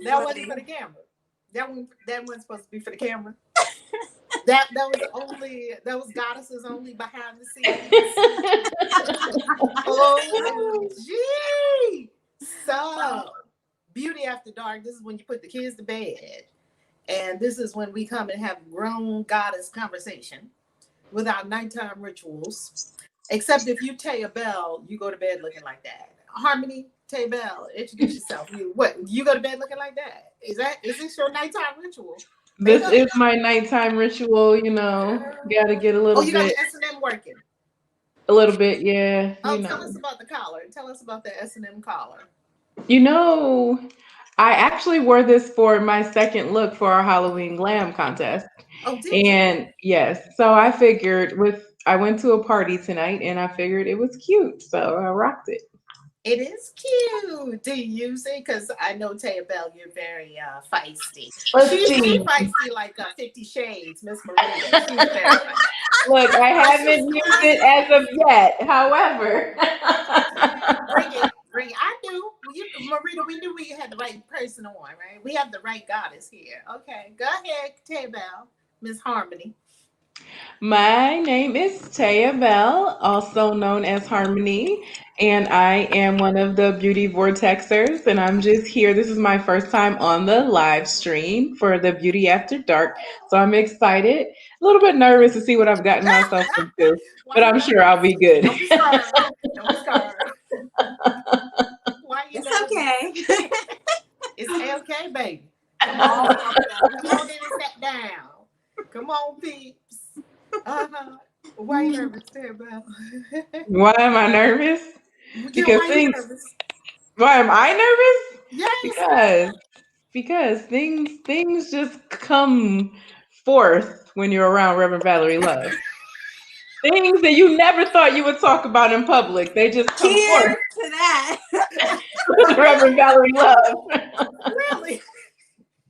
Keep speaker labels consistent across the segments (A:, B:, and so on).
A: That wasn't for the camera. That wasn't supposed to be for the camera. That was goddesses only behind the scenes. Oh, gee. So, beauty after dark. This is when you put the kids to bed, and this is when we come and have grown goddess conversation with our nighttime rituals. Except if you Taya Bell, you go to bed looking like that. Harmony, Taya Bell, introduce yourself. You go to bed looking like that? Is this your nighttime ritual?
B: This is my nighttime ritual, Gotta get a little bit.
A: Oh, you got the S&M working.
B: A little bit, yeah.
A: Tell us about the collar. Tell us about the S&M collar.
B: I actually wore this for my second look for our Halloween glam contest.
A: Oh, did you?
B: And yes, so I figured I went to a party tonight and I figured it was cute, so I rocked it.
A: It is cute. Do you use it? Because I know Taya Bell, you're very feisty. She's feisty like 50 Shades, Miss Marina.
B: Look, I haven't used it as of yet. However,
A: bring it. I knew, Marina. We knew we had the right person on, right? We have the right goddess here. Okay, go ahead, Taya Bell, Miss Harmony.
B: My name is Taya Bell, also known as Harmony, and I am one of the beauty vortexers, and I'm just here. This is my first time on the live stream for the Beauty After Dark, so I'm excited. A little bit nervous to see what I've gotten myself into, but I'm sure I'll be good.
A: Don't be scared. Don't be scared.
C: It's okay.
A: It's okay, baby. Come on in and sit down. Come on, peeps. Why are you nervous, Bell?
B: Why am I nervous? Why am I nervous?
A: Yes.
B: Because things just come forth when you're around Reverend Valerie Love. Things that you never thought you would talk about in public. They just come forth.
C: To that.
B: Reverend Valerie Love.
A: Really?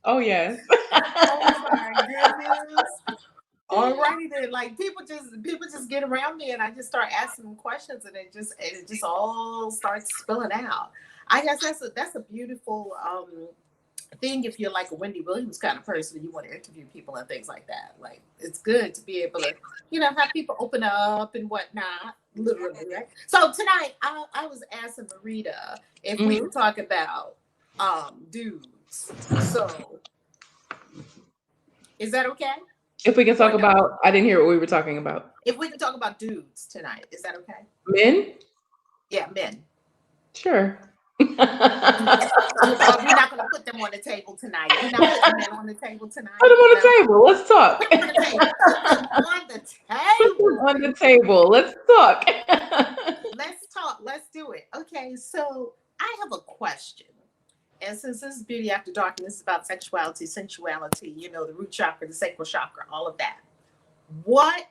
B: Oh, yes.
A: Oh, my goodness. All righty then. Like people just get around me and I just start asking them questions and it just all starts spilling out. I guess that's a beautiful thing if you're like a Wendy Williams kind of person and you want to interview people and things like that. Like it's good to be able to, have people open up and whatnot, literally, right? So tonight I was asking Marita if we could talk about dudes. So is that okay?
B: If we can talk about, I didn't hear what we were talking about.
A: If we can talk about dudes tonight, is that okay?
B: Men?
A: Yeah, men.
B: Sure.
A: We're not going to put them on the table tonight. We're not putting men on the table tonight.
B: Put them on the table. Let's talk.
A: Put them on the table. On the table.
B: Put them on the table. Let's talk.
A: Let's talk. Let's do it. Okay, so I have a question. And since this is Beauty After Dark, and this is about sexuality, sensuality, the root chakra, the sacral chakra, all of that. We're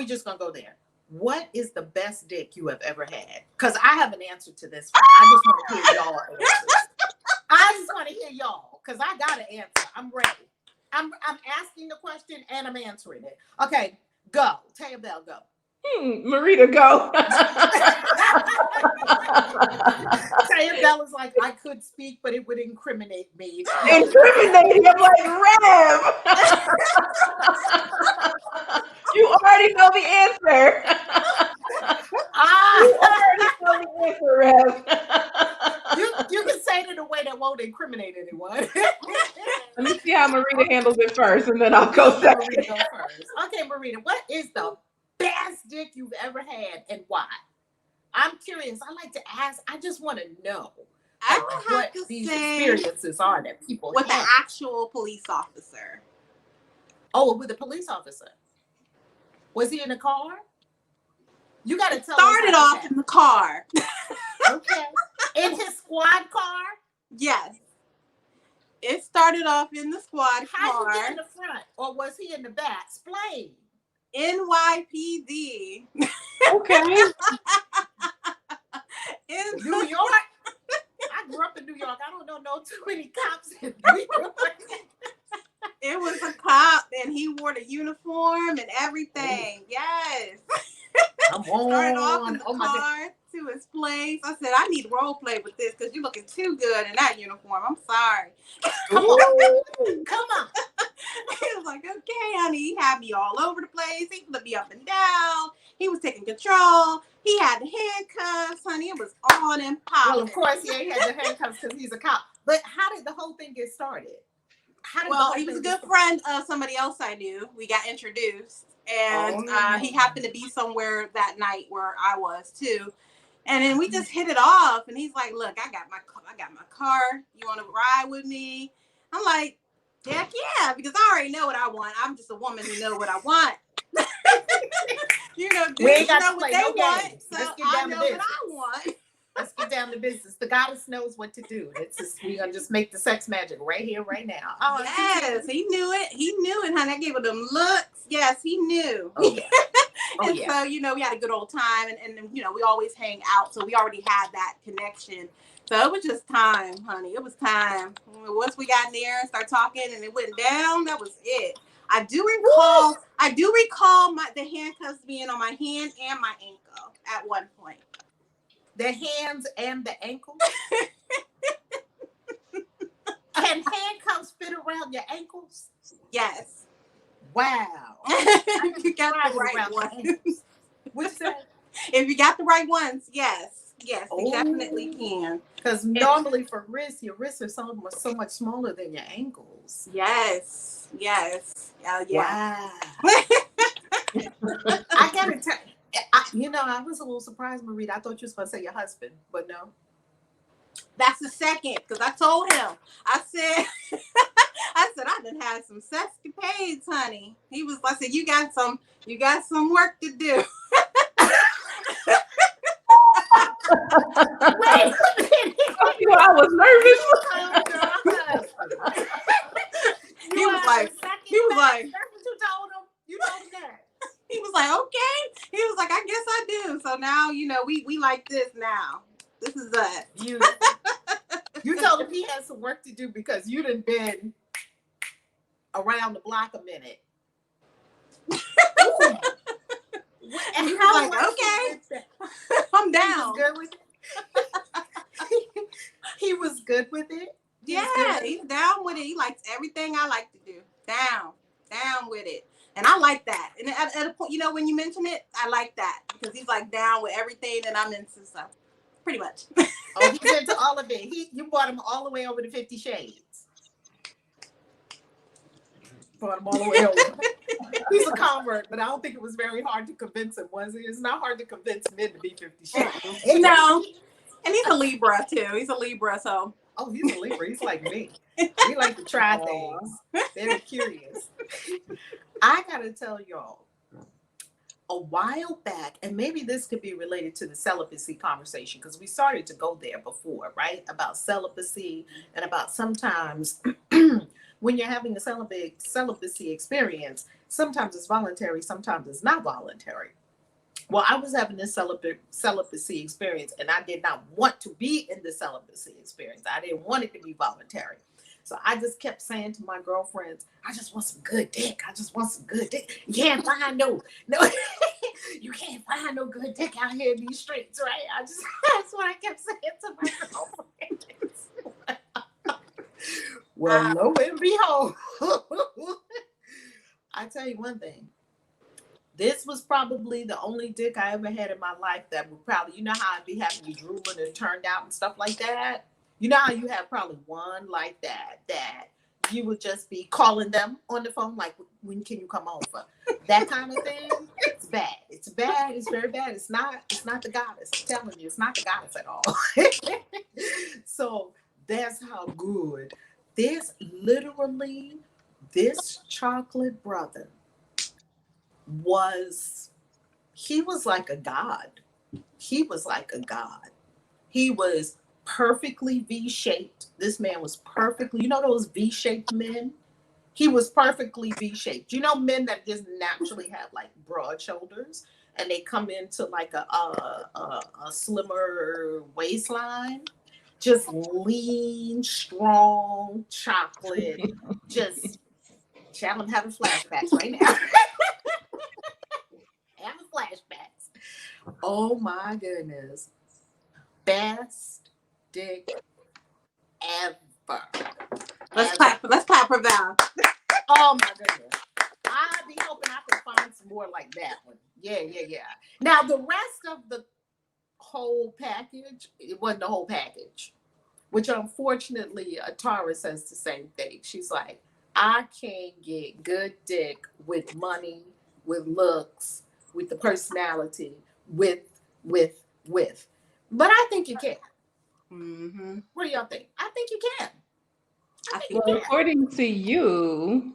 A: just going to go there. What is the best dick you have ever had? Because I have an answer to this one. I just want to hear y'all answers. I just want to hear y'all because I got an answer. I'm ready. I'm asking the question and I'm answering it. Okay, go. Taya Bell, go.
B: Marita, go.
A: Taya Bell is like, I could speak, but it would incriminate me.
B: Incriminate him like Rev. You already know the answer. You already know the answer, Rev.
A: You can say it in a way that won't incriminate anyone.
B: Let me see how Marita handles it first, and then I'll go second.
A: Marita go first. Okay, Marita, what is the best dick you've ever had and why? I'm curious. I like to ask. I just want to know what these experiences are that people
C: with
A: have.
C: an actual police officer.
A: Oh, with a police officer. Was he in a car? You got to tell
C: Started off in the car.
A: Okay. In his squad car?
C: Yes. It started off in the squad car.
A: How did he get in the front? Or was he in the back? Explain.
C: NYPD.
B: Okay.
A: In New York? I grew up in New York. I don't know too many cops in New York.
C: It was a cop and he wore the uniform and everything. Yes.
A: Come on.
C: Started off in the car to his plays. I said, I need role play with this because you're looking too good in that uniform. I'm sorry.
A: Come on. Come on.
C: He was like, okay, honey. He had me all over the place. He flipped me up and down. He was taking control. He had the handcuffs, honey. It was on and popping.
A: Well, of course, yeah, he had the handcuffs because he's a cop. But how did the whole thing get started?
C: He was a good friend of somebody else I knew. We got introduced, and he happened to be somewhere that night where I was too. And then we just hit it off. And he's like, "Look, I got my car. You want to ride with me?" I'm like, "Heck yeah!" Because I already know what I want. I'm just a woman who knows what I want. You know,
A: we ain't got
C: know
A: to play
C: what they
A: no
C: want,
A: games.
C: so
A: Let's get
C: I
A: down
C: know
A: to business.
C: what I want.
A: Let's get down to business. The goddess knows what to do. It's just, we're gonna just make the sex magic right here, right now.
C: Oh, yes, he knew it. He knew it, honey. I gave it them looks. Yes, he knew.
A: Oh yeah. Oh,
C: and
A: yeah.
C: so, you know, we had a good old time, and you know, we always hang out, so we already had that connection. So it was just time, honey. It was time. Once we got in there and started talking, and it went down, that was it. I do recall the handcuffs being on my hand and my ankle at one point.
A: The hands and the ankles. Can handcuffs fit around your ankles?
C: Yes.
A: Wow.
C: If you got the right ones.
A: What's that?
C: If you got the right ones, yes. Yes, you definitely can.
A: Because normally for wrists, your wrists are so much smaller than your ankles.
C: Yes. Yes.
A: Yeah. Wow. I gotta tell you, I was a little surprised, Marita. I thought you was gonna say your husband, but no.
C: That's the second, because I told him. I said I done had some sexcapades, honey. I said, you got some work to do.
A: Wait a minute.
B: I was nervous.
C: He was like,
A: that's what you told him. You told him that.
C: He was like, okay. He was like, I guess I do. So now, we like this now. This is us.
A: You told him he had some work to do because you done been around the block a minute.
C: And he was like, okay, I'm down.
A: He was good with it. He was good with it.
C: He's down with it. He likes everything I like to do. Down with it. And I like that. And at a point, when you mention it, I like that because he's like down with everything that I'm into. So pretty much.
A: Oh, he's into all of it. You brought him all the way over to 50 Shades. Brought him all the way over. He's a convert, but I don't think it was very hard to convince him, was it? It's not hard to convince men to be 50 Shades.
C: No. And he's a Libra too. He's a Libra, so.
A: Oh, he's a Libra. He's like me. We like to try things. Very curious. I gotta tell y'all, a while back, and maybe this could be related to the celibacy conversation, because we started to go there before, right? About celibacy and about sometimes when you're having a celibacy experience, sometimes it's voluntary, sometimes it's not voluntary. Well, I was having this celibacy experience, and I did not want to be in the celibacy experience. I didn't want it to be voluntary. So I just kept saying to my girlfriends, I just want some good dick. I just want some good dick. You can't find no, you can't find no good dick out here in these streets, right? That's what I kept saying to my girlfriends. Well, lo and behold, I tell you one thing. This was probably the only dick I ever had in my life that would probably, how I'd be having you drooling and turned out and stuff like that. You know how you have probably one like that you would just be calling them on the phone, like, when can you come over? That kind of thing. It's bad. It's bad. It's very bad. It's not the goddess. I'm telling you, it's not the goddess at all. So that's how good this chocolate brother was. He was like a god. He was perfectly V-shaped. This man was perfectly, those V-shaped men? He was perfectly V-shaped. Men that just naturally have like broad shoulders and they come into like a slimmer waistline. Just lean, strong, chocolate. I'm having flashbacks right now. Having flashbacks. Oh my goodness. best dick ever.
C: Let's clap for Val.
A: Oh my goodness. I be hoping I can find some more like that one. Yeah. Now the rest of the whole package, it wasn't the whole package. Which unfortunately, Atara says the same thing. She's like, I can't get good dick with money, with looks, with the personality, with. But I think you can.
C: Mm-hmm.
A: What do y'all think? I think you can.
B: Well, according to you,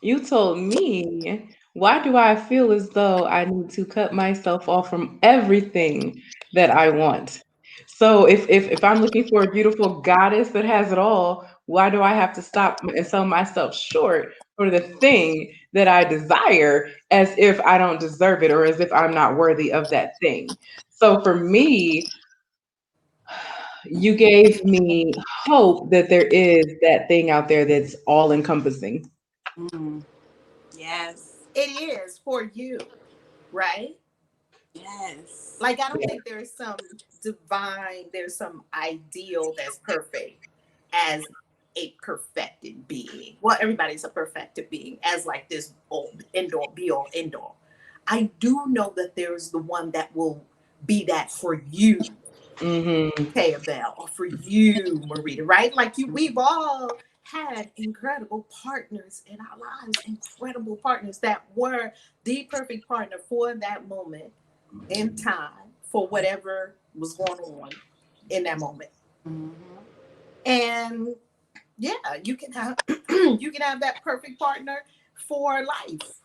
B: you told me, why do I feel as though I need to cut myself off from everything that I want? So if I'm looking for a beautiful goddess that has it all, why do I have to stop and sell myself short for the thing that I desire as if I don't deserve it or as if I'm not worthy of that thing? So for me, you gave me hope that there is that thing out there that's all encompassing.
C: Mm. Yes.
A: It is for you, right?
C: Yes.
A: Like, I don't think there's some ideal that's perfect as a perfected being. Well, everybody's a perfected being as like this end all, be all, end all. I do know that there's the one that will be that for you,
B: Mm-hmm.
A: Taya Bell, or for you, Marita, right? Like we've all had incredible partners in our lives, incredible partners that were the perfect partner for that moment in time, for whatever was going on in that moment.
C: Mm-hmm.
A: And yeah, you can have you can have that perfect partner for life.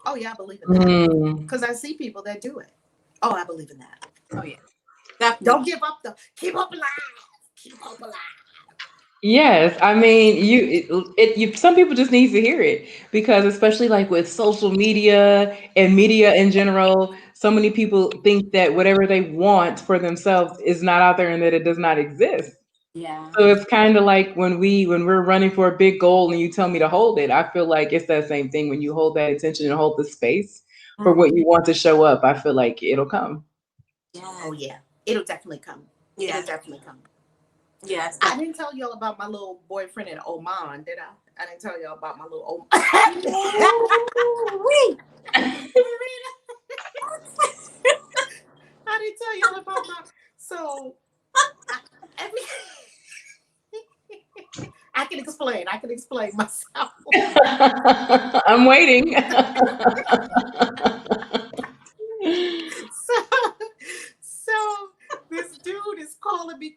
A: Oh yeah, I believe in that. Because I see people that do it. Oh, I believe in that.
C: Oh yeah. Definitely.
A: Don't give up though. Keep hope alive. Keep hope alive.
B: Yes, I mean, you some people just need to hear it because especially like with social media and media in general, so many people think that whatever they want for themselves is not out there and that it does not exist.
C: Yeah.
B: So it's kind of like when we're running for a big goal and you tell me to hold it, I feel like it's that same thing when you hold that attention and hold the space for what you want to show up, I feel like it'll come.
C: Yeah.
A: Oh yeah. It'll definitely come.
C: Yeah.
A: It'll definitely come.
C: Yes.
A: I didn't tell y'all about my little boyfriend in Oman, did I? I didn't tell y'all about my little Oman.
C: Wait.
A: I didn't tell y'all about my I can explain. I can explain myself.
B: I'm waiting.
A: So this dude is calling me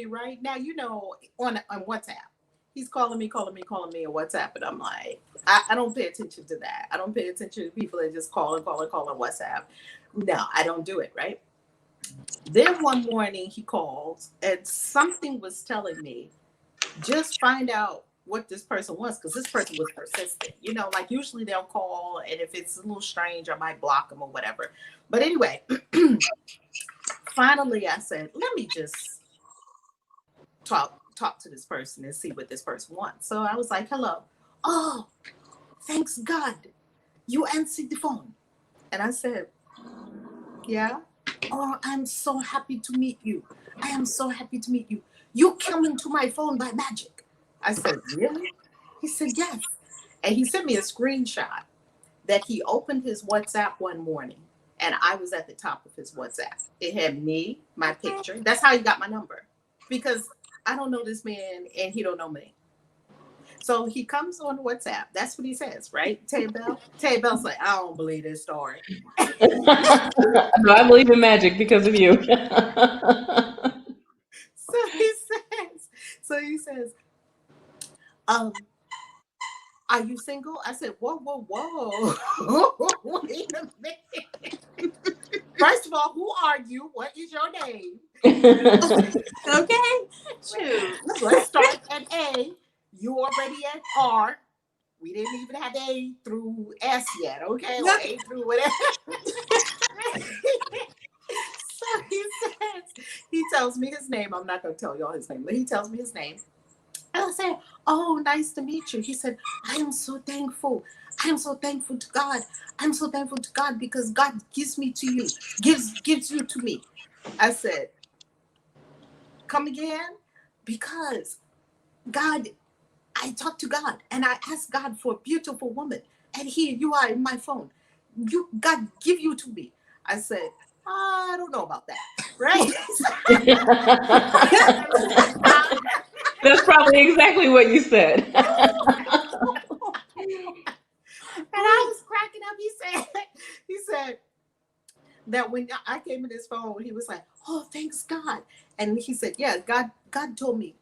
A: right now. You know, on WhatsApp. He's calling me on WhatsApp, and I'm like, I don't pay attention to that. I don't pay attention to people that just call on WhatsApp. No, I don't do it, right? Then one morning he calls, and something was telling me, just find out what this person was, because this person was persistent. You know, like usually they'll call, and if it's a little strange, I might block them or whatever. But anyway, finally I said, let me just talk to this person and see what this person wants. So I was like, hello. Oh, thanks God you answered the phone. And I said, yeah. Oh, I'm so happy to meet you. I am so happy to meet you. You come into my phone by magic. I said, really? He said, yes. And he sent me a screenshot that he opened his WhatsApp one morning and I was at the top of his WhatsApp. It had me, my picture. That's how he got my number, because I don't know this man and he don't know me. So he comes on WhatsApp. That's what he says, right? Taya Bell? Taya Bell's like, I don't believe this story.
B: No, I believe in magic because of you.
A: So he says, are you single? I said, whoa. Wait a minute. First of all, who are you? What is your name?
C: Okay. Shoot.
A: Let's start at A. You already at R. We didn't even have A through S yet, okay? Or A through whatever. So he tells me his name. I'm not going to tell y'all his name, but he tells me his name. And I said, oh, nice to meet you. He said, I am so thankful. I am so thankful to God. I'm so thankful to God because God gives me to you, gives you to me. I said, Come again? Because God, I talked to God and I asked God for a beautiful woman. And here you are in my phone. God give you to me. I said, I don't know about that. Right?
B: That's probably exactly what you said.
A: And I was cracking up. He said that when I came in his phone, he was like, oh, thanks God. And he said, yeah, God told me,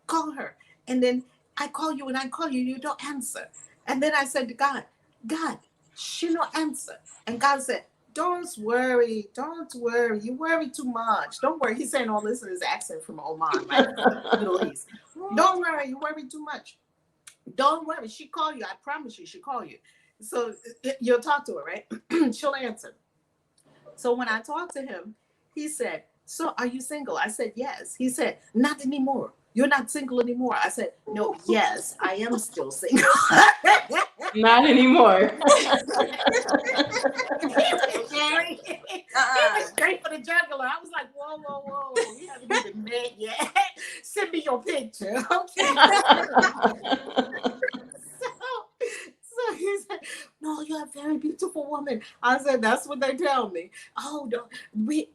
A: call her. And then I call you and I call you, you don't answer. And then I said to God, she don't answer. And God said, don't worry. You worry too much. Don't worry. He's saying all this in his accent from Oman, like Middle East. Don't worry. You worry too much. Don't worry. She call you. I promise you, she call you. So you'll talk to her, right? She'll answer. So when I talked to him, he said, so are you single? I said, yes. He said, not anymore. You're not single anymore. I said, no, yes, I am still single.
B: Not anymore.
A: He was straight for the jugular. I was like, whoa. We haven't even met yet. Send me your picture. Okay. So he said, no, you're a very beautiful woman. I said, that's what they tell me. Oh, no, we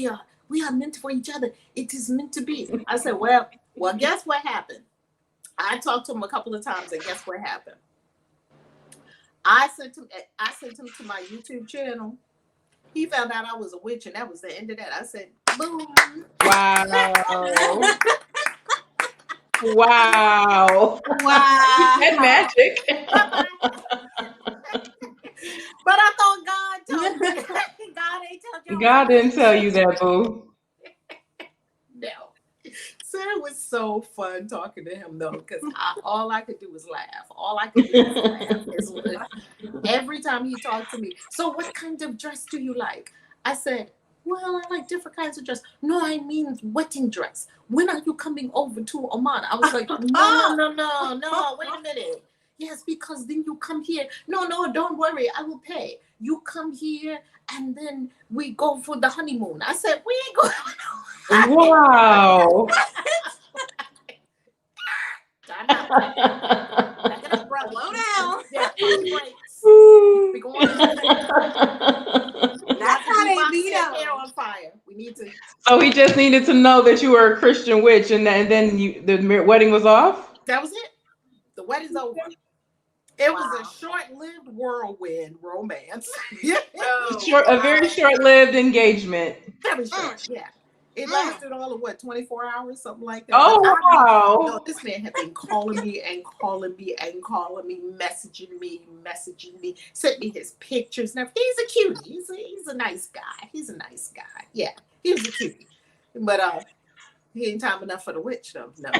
A: are meant for each other. It is meant to be. I said, well, guess what happened? I talked to him a couple of times, and guess what happened? I sent him to my YouTube channel. He found out I was a witch, and that was the end of that. I said, boom.
B: Wow. Wow. That magic.
A: But I thought God told me. God ain't told you.
B: God didn't tell you that, boo.
A: No. So it was so fun talking to him, though, because all I could do was laugh. All I could do was laugh. Every time he talked to me, so what kind of dress do you like? I said, well, I like different kinds of dress. No, I mean wedding dress. When are you coming over to Oman? I was like, no, wait a minute. Yes, because then you come here. No, don't worry, I will pay. You come here and then we go for the honeymoon. I said, we ain't going.
B: Wow.
C: Slow down.
A: Yeah, we going.
C: That's how they beat up.
A: Hair on fire. We need to.
B: So he just needed to know that you were a Christian witch, and then the wedding was off?
A: That was it. The wedding's over. It was a short-lived whirlwind romance.
B: A very short-lived engagement.
A: Very short, yeah. It lasted all of 24 hours, something like that.
B: Oh, wow.
A: No, this man had been calling me, messaging me, sent me his pictures. Now, he's a cutie. He's a nice guy. Yeah, he was a cutie. But he ain't time enough for the witch, though. No.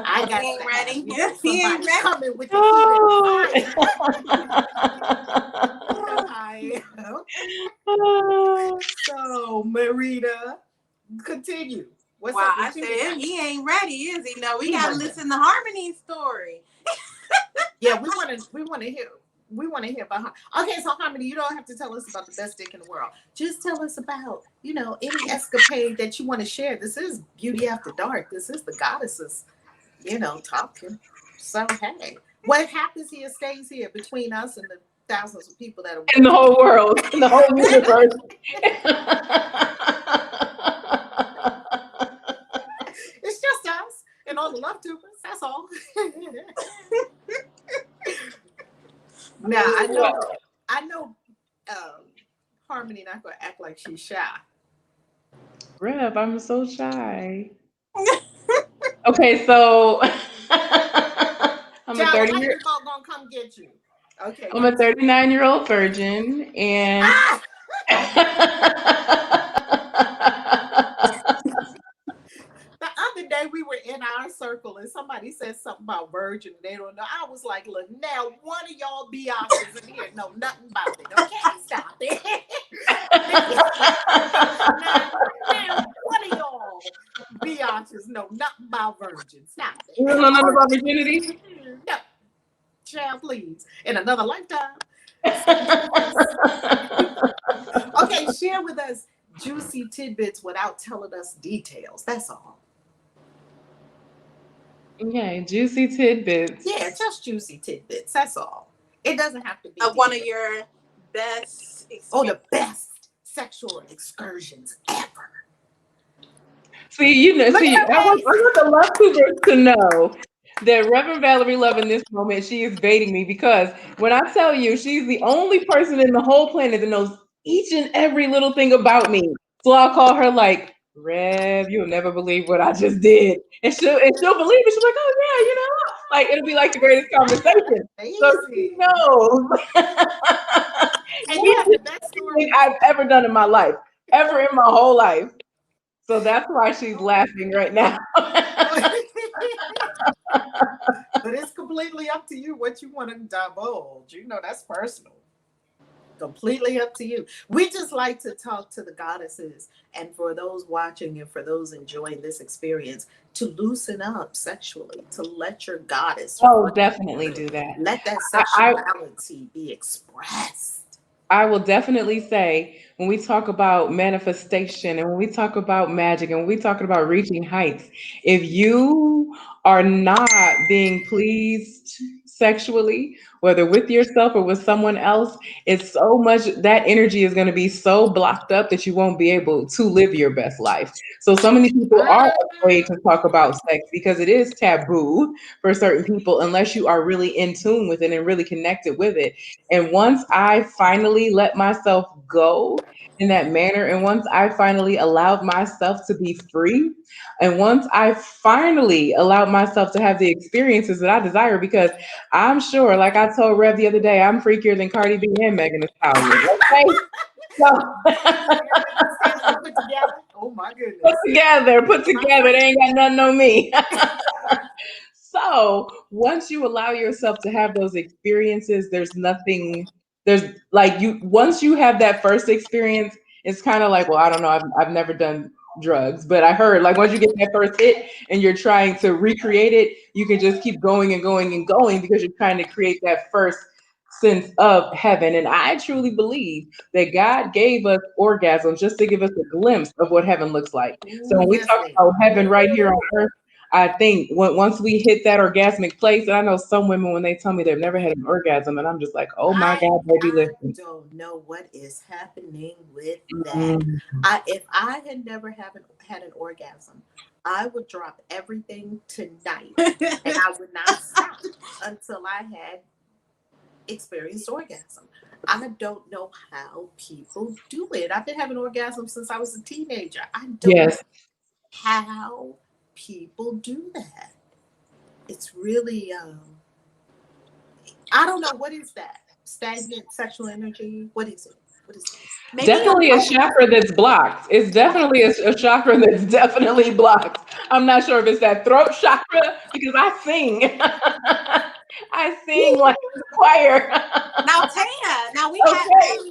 A: I got
C: ain't ready.
A: He ain't ready. Coming with the heat. I am. So, Marita, continue. What's up?
C: I said he ain't ready, is he? No, we gotta listen to Harmony's story.
A: Yeah, we want to hear. We want to hear about her. Okay, so Harmony, you don't have to tell us about the best dick in the world. Just tell us about, any escapade that you want to share. This is Beauty After Dark. This is the goddesses, talking. So, hey, what happens here stays here between us and the thousands of people that are
B: in the whole world, in the whole universe.
A: It's just us and all the love tubers. That's all. Now I know Harmony not gonna act like she's shy.
B: Rev, I'm so shy. Okay, so I'm a 30-year.
A: Gonna come get you. Okay.
B: I'm a 39-year-old virgin, and
A: the other day we were in our circle and somebody said something about virgin. They don't know. I was like, look, now one of y'all biatches in here know nothing about it. Okay, stop it. now one of y'all biatches know nothing about virgins. Stop it.
B: You don't know nothing about virginity?
A: No. Child, please. In another lifetime. Okay, share with us juicy tidbits without telling us details. That's all.
B: Okay, juicy tidbits.
A: Yeah, just juicy tidbits. That's all. It doesn't have to be
C: one of your best
A: the best sexual excursions ever.
B: See, I want the love tubers to know that Reverend Valerie Love in this moment, she is baiting me, because when I tell you she's the only person in the whole planet that knows each and every little thing about me. So I'll call her like, Rev, you'll never believe what I just did. And she'll believe it. She's like, oh yeah, like it'll be like the greatest conversation. So she knows.
A: And you have the best story
B: I've ever done in my life, ever in my whole life. So that's why she's laughing right now.
A: But it's completely up to you what you want to divulge. That's personal. Completely up to you. We just like to talk to the goddesses, and for those watching and for those enjoying this experience, to loosen up sexually, to let your goddess
B: definitely do that.
A: Let that sexuality be expressed.
B: I will definitely say, when we talk about manifestation and when we talk about magic and when we talk about reaching heights, if you are not being pleased sexually, whether with yourself or with someone else, it's so much, that energy is going to be so blocked up that you won't be able to live your best life. So many people are afraid to talk about sex because it is taboo for certain people unless you are really in tune with it and really connected with it. And once I finally let myself go in that manner, and once I finally allowed myself to be free, and once I finally allowed myself to have the experiences that I desire, because I'm sure, like I told Rev the other day, I'm freakier than Cardi B and Megan Thee Stallion. Okay?
A: Put together. Oh my goodness.
B: Put together. They ain't got nothing on me. So once you allow yourself to have those experiences, once you have that first experience, it's kind of like, well, I don't know, I've never done drugs, but I heard like once you get that first hit and you're trying to recreate it, you can just keep going and going and going because you're trying to create that first sense of heaven. And I truly believe that God gave us orgasms just to give us a glimpse of what heaven looks like. So when we talk about heaven right here on earth, I think once we hit that orgasmic place, and I know some women when they tell me they've never had an orgasm, and I'm just like, oh my God, baby, listen.
A: I don't know what is happening with that. If I had never had an orgasm, I would drop everything tonight, and I would not stop until I had experienced orgasm. I don't know how people do it. I've been having orgasms since I was a teenager. I don't know how people do that. It's really I don't know, what is that? Stagnant sexual energy? What is it?
B: Maybe definitely a chakra that's blocked. It's definitely a chakra that's definitely blocked. I'm not sure if it's that throat chakra because I sing. I sing like a choir.
C: Now, Taya, we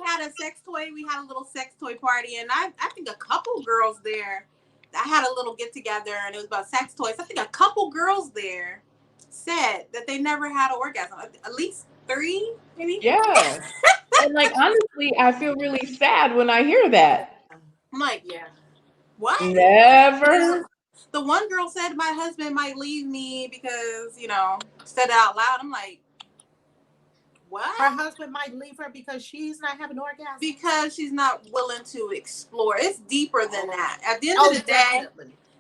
C: had a sex toy. We had a little sex toy party, and I think a couple girls there. I had a little get together, and it was about sex toys. I think a couple girls there said that they never had an orgasm. At least 3, maybe.
B: Yeah. And like honestly, I feel really sad when I hear that.
C: I'm like, what?
B: Never.
C: The one girl said my husband might leave me because, said it out loud. I'm like, what?
A: Her husband might leave her because she's not having orgasm?
C: Because she's not willing to explore. It's deeper than that. At the end of the day,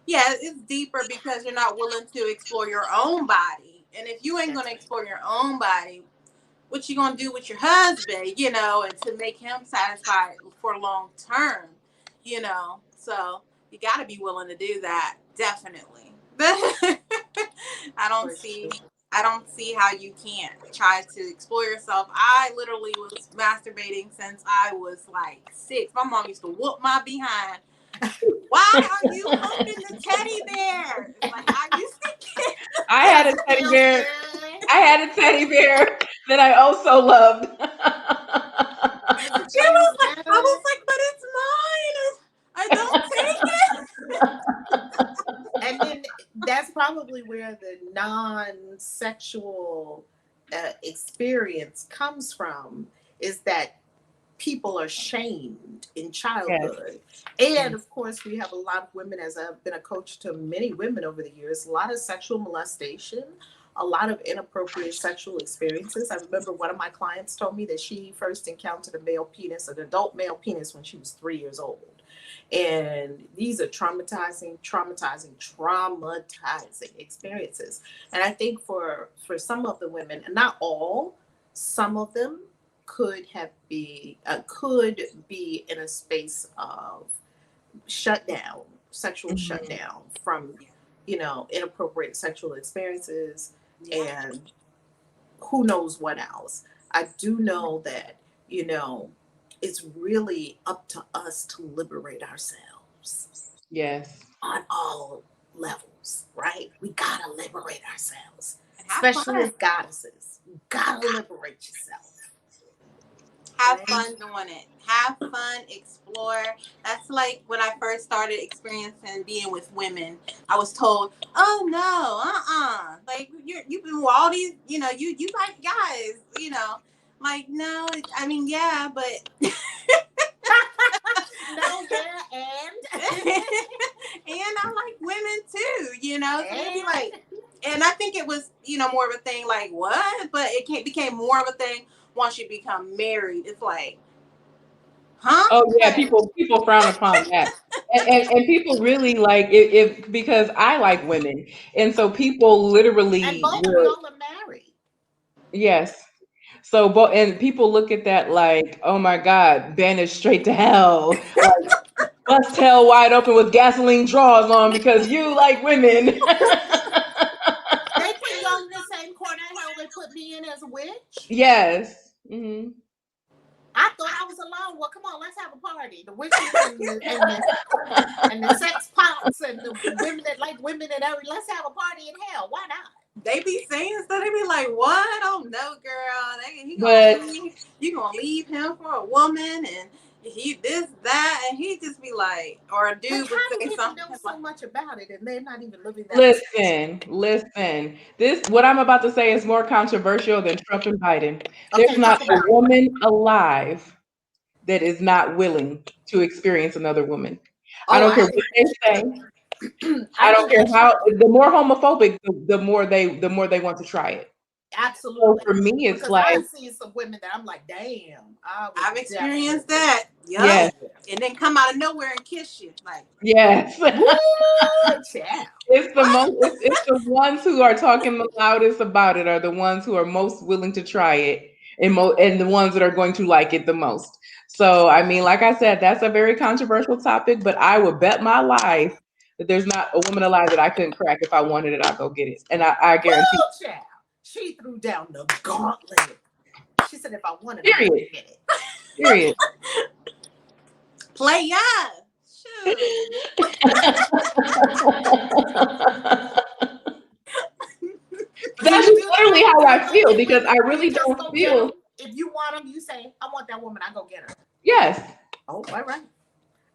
C: it's deeper because you're not willing to explore your own body. And if you ain't going to explore your own body, what you going to do with your husband, and to make him satisfied for long term, So you got to be willing to do that. Definitely. I don't see how you can't try to explore yourself. I literally was masturbating since I was like 6. My mom used to whoop my behind. Why are you humping the teddy bear? It's like I used to get.
B: I had a teddy bear. I had a teddy bear that I also loved.
C: I was like, but it's mine. I don't take it.
A: And then that's probably where the non-sexual experience comes from, is that people are shamed in childhood.
B: Yes.
A: And of course, we have a lot of women, as I've been a coach to many women over the years, a lot of sexual molestation, a lot of inappropriate sexual experiences. I remember one of my clients told me that she first encountered a male penis, an adult male penis, when she was 3 years old. And these are traumatizing experiences. And I think for some of the women, and not all, some of them could be in a space of shutdown, sexual shutdown from, inappropriate sexual experiences and who knows what else. I do know that, it's really up to us to liberate ourselves.
B: Yes.
A: On all levels, right? We gotta liberate ourselves, especially as goddesses. You gotta liberate yourself.
C: Have fun doing it. Have fun, explore. That's like when I first started experiencing being with women. I was told, "Oh no, like you've been with all these, you like guys, like no, I mean yeah, but
A: no, yeah, and
C: and I like women too, so they'd be like, and I think it was more of a thing like what, but it became more of a thing once you become married. It's like, huh?
B: Oh yeah, people frown upon that. And people really like if because I like women. And so people
A: and
B: literally
A: both of
B: will,
A: y'all are married.
B: yes. So and people look at that like, oh my God, banished straight to hell. Like bust hell wide open with gasoline drawers on because you like women.
A: They put y'all in the same corner hell they put me in as a witch.
B: Yes. Hmm.
A: I thought I was alone. Well, come on, let's have a party. The witches and the sex pots and the women that like women and everything. Let's have a party in hell. Why not?
C: They be saying stuff. They be like, "What? Oh no, girl! You gonna leave him for a woman and he this that?" And he just be like, or a dude would say something.
A: Know so much about it, and they're not even living that.
B: Listen. What I'm about to say is more controversial than Trump and Biden.
A: Okay,
B: There's not a woman alive that is not willing to experience another woman. I don't care what they say. I don't care how. The more homophobic, the more they want to try it.
A: Absolutely.
B: So for me, it's
A: because
B: like
A: I've seen some women that I'm like, damn,
C: I've experienced that. Yep.
B: Yes.
C: And then come out of nowhere and kiss you. Like,
B: yes.
A: Yeah.
B: It's it's the ones who are talking the loudest about it are the ones who are most willing to try it and the ones that are going to like it the most. So, I mean, like I said, that's a very controversial topic, but I would bet my life that there's not a woman alive that I couldn't crack. If I wanted it, I'd go get it. And I guarantee.
A: Child. She threw down the gauntlet. She said, if I wanted it,
B: Period.
A: I'd get it.
B: Period.
C: Play ya. Shoot.
B: That's literally how I feel because I really don't feel.
A: If you want them, you say, I want that woman, I go get her.
B: Yes.
A: Oh, all right.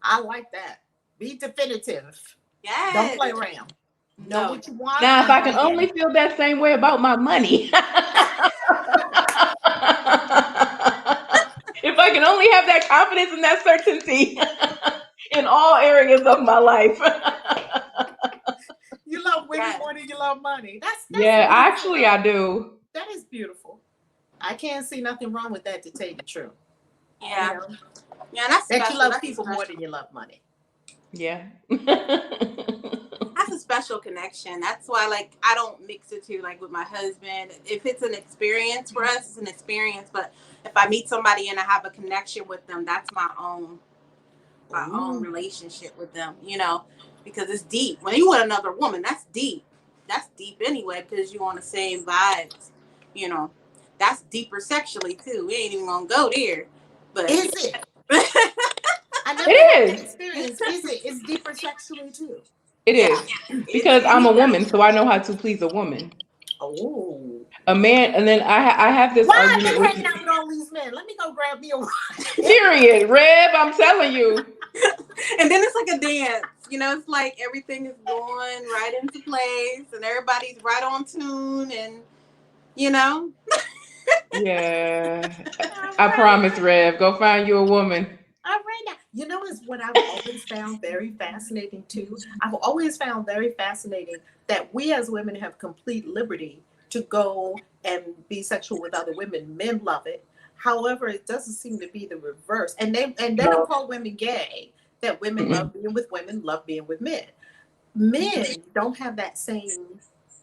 A: I like that. Be definitive.
C: Yes.
A: Don't play around. Know what you want.
B: Now, if I can only feel that same way about my money. If I can only have that confidence and that certainty in all areas of my life.
A: You love women more than you love money. That's
B: yeah, actually I do.
A: That is beautiful. I can't see nothing wrong with that, to tell you the truth.
C: Yeah. Yeah,
A: that's that special. You love people more than you love money.
B: Yeah.
C: That's a special connection. That's why, like, I don't mix it too, like with my husband. If it's an experience for us, it's an experience. But if I meet somebody and I have a connection with them, that's my own relationship with them, because it's deep. When you with another woman, that's deep. That's deep anyway, because you're on the same vibes. That's deeper sexually too. We ain't even gonna go there. But
A: is it? I never
B: had that
A: experience. Is it? It's deeper sexually too.
B: It is. Because I'm a woman, so I know how to please a woman.
A: Oh.
B: A man, and then I have this argument.
A: Why are they hanging out with all these men? Let me go grab me a
B: Period. Reb, I'm telling you.
C: And then it's like a dance. It's like everything is going right into place and everybody's right on tune and
B: Yeah.
A: All
B: I
A: right.
B: promise, Rev. Go find you a woman.
A: All right now. You know is what I've always found very fascinating too. I've always found very fascinating that we as women have complete liberty to go and be sexual with other women. Men love it. However, it doesn't seem to be the reverse. And they don't
B: No.
A: call women gay. That women
B: Mm-mm.
A: love being with women, love being with men. Men don't have that same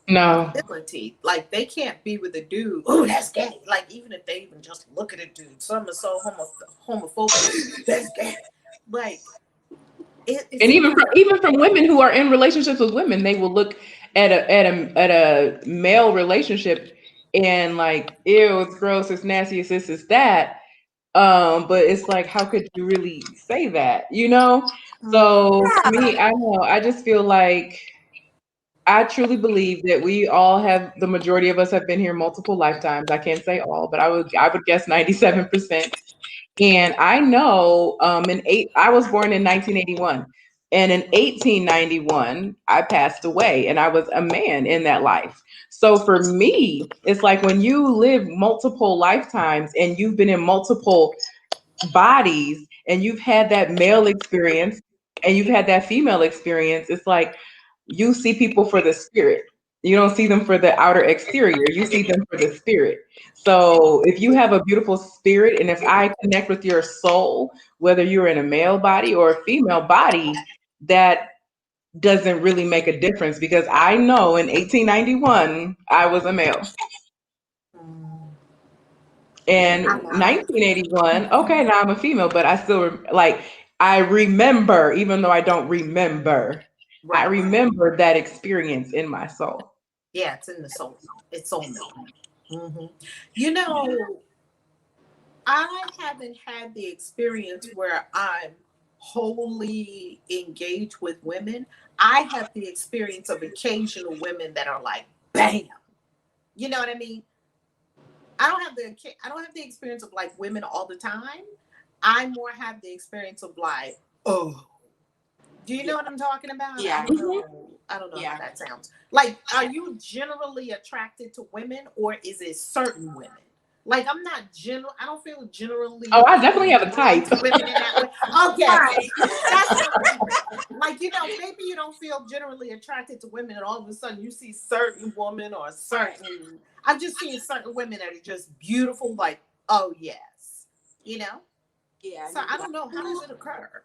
B: No.
A: ability. Like they can't be with a dude. Oh, that's gay. Like even if they even just look at a dude, some are so homophobic. That's gay. Like it
B: And
A: seems like
B: even from women who are in relationships with women, they will look at a male relationship and like, ew, it's gross, it's nasty, it's this, it's that. But it's like, how could you really say that? You know? So for me, I know, I just feel like I truly believe that we all have, the majority of us have been here multiple lifetimes. I can't say all, but I would guess 97%. And I know I was born in 1981. And in 1891, I passed away and I was a man in that life. So for me, it's like when you live multiple lifetimes and you've been in multiple bodies and you've had that male experience and you've had that female experience, it's like you see people for the spirit. You don't see them for the outer exterior. You see them for the spirit. So if you have a beautiful spirit and if I connect with your soul, whether you're in a male body or a female body, that doesn't really make a difference because I know in 1891 I was a male.
A: mm,
B: And
A: I love it.
B: 1981, okay, now I'm a female, but I still like I remember, even though I don't remember, I
A: Right.
B: remember that experience in my soul.
A: Yeah, it's in the soul. It's soul milk. You know, I haven't had the experience where I'm wholly engaged with women. I have the experience of occasional women that are like, bam. You know what I mean? I don't have the experience of like women all the time. I more have the experience of like, oh, do you know what I'm talking about? I
C: Yeah.
A: don't
B: Mhm.
A: know. I don't know how
C: Yeah.
A: that sounds. Like, are you generally attracted to women or is it certain women? Like, I'm not general. I don't feel
B: Oh, I
A: generally
B: definitely have a
A: drawn
B: type.
A: to women in that way. Okay,
C: Right.
A: that's what I'm thinking. Like, maybe you don't feel generally attracted to women, and all of a sudden you see certain women or certain. I've just seen certain women that are just beautiful. Like, oh yes, you know.
C: Yeah.
A: So I don't know. How does it occur?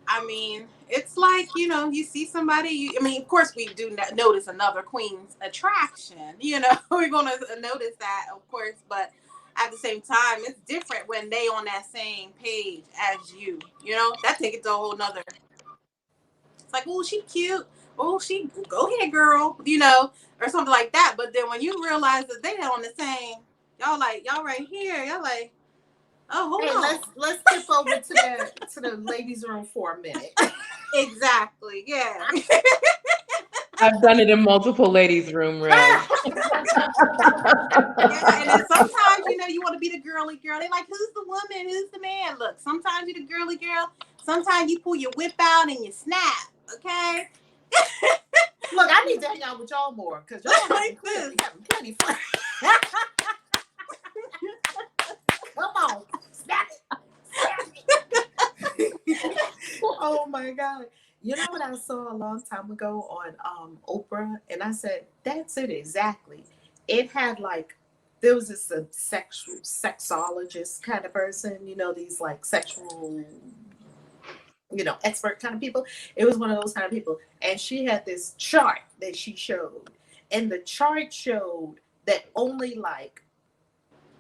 C: I mean, it's like, you see somebody, I mean, of course, we do notice another queen's attraction. We're going to notice that, of course, but at the same time, it's different when they on that same page as you. That take it to a whole nother. It's like, oh, she cute. Oh, she, go ahead, girl, or something like that. But then when you realize that they on the same, y'all right here, y'all like, oh, hold
A: Hey,
C: on.
A: let's tip over to the ladies' room for a minute.
C: Exactly. Yeah.
B: I've done it in multiple ladies' room, Rev.
C: Yeah, and then sometimes you want to be the girly girl. They like, who's the woman? Who's the man? Look, sometimes you're the girly girl. Sometimes you pull your whip out and you snap. Okay.
A: Look, I need to hang out with y'all more because y'all
C: Like
A: clearly
C: this.
A: having plenty fun. Come on, snap it. Oh my god! You know what I saw a long time ago on Oprah, and I said, "That's it exactly." It had like there was this sexual sexologist kind of person, these like sexual expert kind of people. It was one of those kind of people. And she had this chart that she showed. And the chart showed that only like,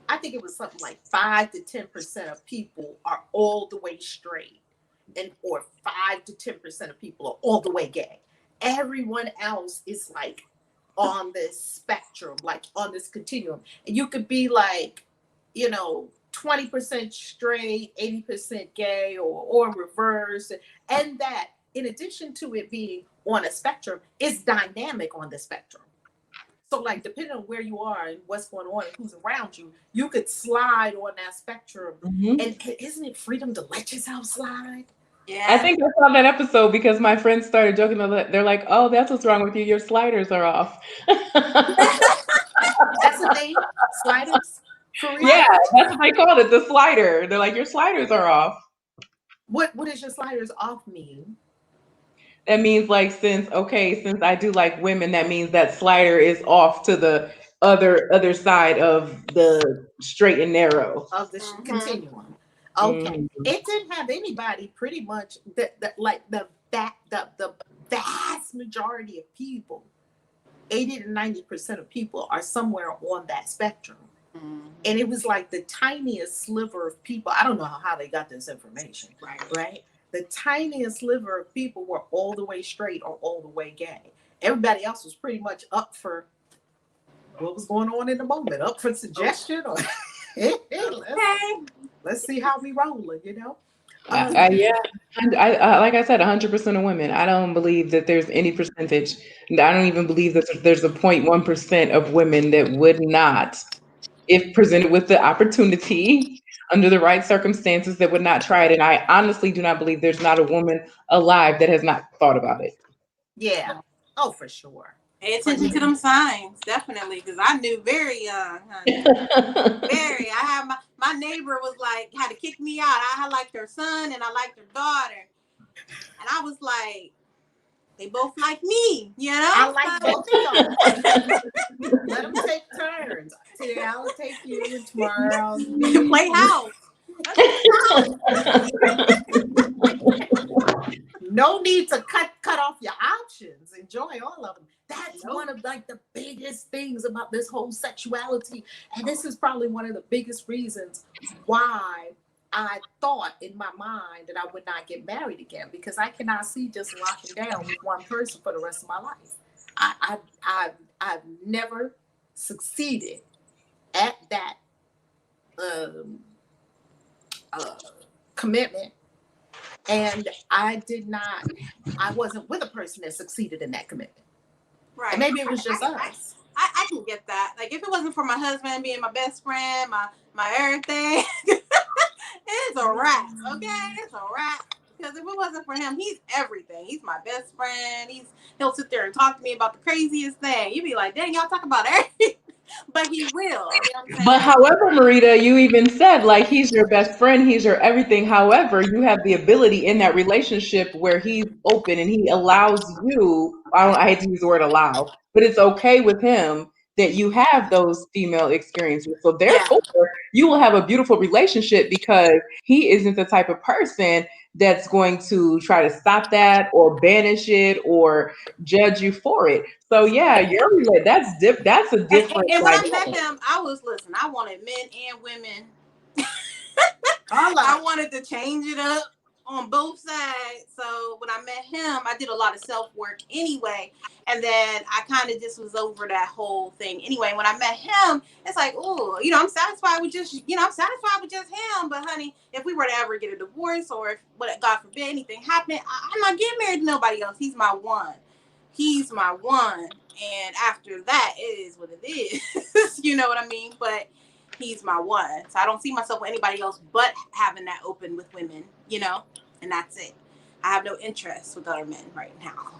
A: I think it was something like 5 to 10% of people are all the way straight. And or 5 to 10% of people are all the way gay. Everyone else is like on this spectrum, like on this continuum. And you could be like, 20% straight, 80% gay, or reverse. And that, in addition to it being on a spectrum, it's dynamic on the spectrum. So, like, depending on where you are and what's going on and who's around you, you could slide on that spectrum.
B: Mhm.
A: And isn't it freedom to let yourself slide?
B: I
C: Yeah.
B: think I saw that episode because my friends started joking. They're like, "Oh, that's what's wrong with you. Your sliders are off."
A: That's thing? Sliders? For real?
B: Yeah, that's what they called it, the slider. They're like, your sliders are off.
A: What does your sliders off mean?
B: That means like since I do like women, that means that slider is off to the other side of the straight and narrow.
A: Of the continuum. Okay.
B: Mhm.
A: It didn't have anybody pretty much like the vast majority of people, 80 to 90% of people are somewhere on that spectrum. And it was like the tiniest sliver of people. I don't know how they got this information. Right? The tiniest sliver of people were all the way straight or all the way gay. Everybody else was pretty much up for what was going on in the moment, up for suggestion or let's see how we rolling, you know?
B: Yeah, like I said, 100% of women. I don't believe that there's any percentage. I don't even believe that there's a 0.1% of women that would not, if presented with the opportunity under the right circumstances, that would not try it. And I honestly do not believe there's not a woman alive that has not thought about it.
A: Yeah. Oh, for sure.
C: Pay attention to them signs, definitely, because I knew very young, honey. Very. I had my neighbor was like, had to kick me out. I liked her son and I liked her daughter. And I was like, they both like me, you know?
A: I like both of y'all. Let them take turns. Today I'll take you, and tomorrow
C: You play house.
A: No need to cut off your options. Enjoy all of them. That's one of like the biggest things about this whole sexuality. And this is probably one of the biggest reasons why I thought in my mind that I would not get married again, because I cannot see just locking down with one person for the rest of my life. I've never succeeded at that commitment. And I wasn't with a person that succeeded in that commitment.
C: Right.
A: And maybe it was just us.
C: I can get that. Like, if it wasn't for my husband being my best friend, my everything, it's a wrap, okay? It's a wrap. Because if it wasn't for him, he's everything. He's my best friend. He'll sit there and talk to me about the craziest thing. You'd be like, dang, y'all talk about everything. But he will. You know what I'm saying?
B: But however, Marita, you even said like he's your best friend, he's your everything. However, you have the ability in that relationship where he's open and he allows you. I hate to use the word allow, but it's okay with him that you have those female experiences. So therefore, you will have a beautiful relationship because he isn't the type of person that's going to try to stop that or banish it or judge you for it. So yeah, that's a different.
C: And when I met him, I wanted men and women. I wanted to change it up on both sides. So when I met him, I did a lot of self-work anyway. And then I kind of just was over that whole thing. Anyway, when I met him, it's like, oh, I'm satisfied with just him. But honey, if we were to ever get a divorce or if, God forbid, anything happened, I'm not getting married to nobody else. He's my one. He's my one. And after that, it is what it is. You know what I mean? But he's my one. So I don't see myself with anybody else but having that open with women, and that's it. I have no interest with other men right now.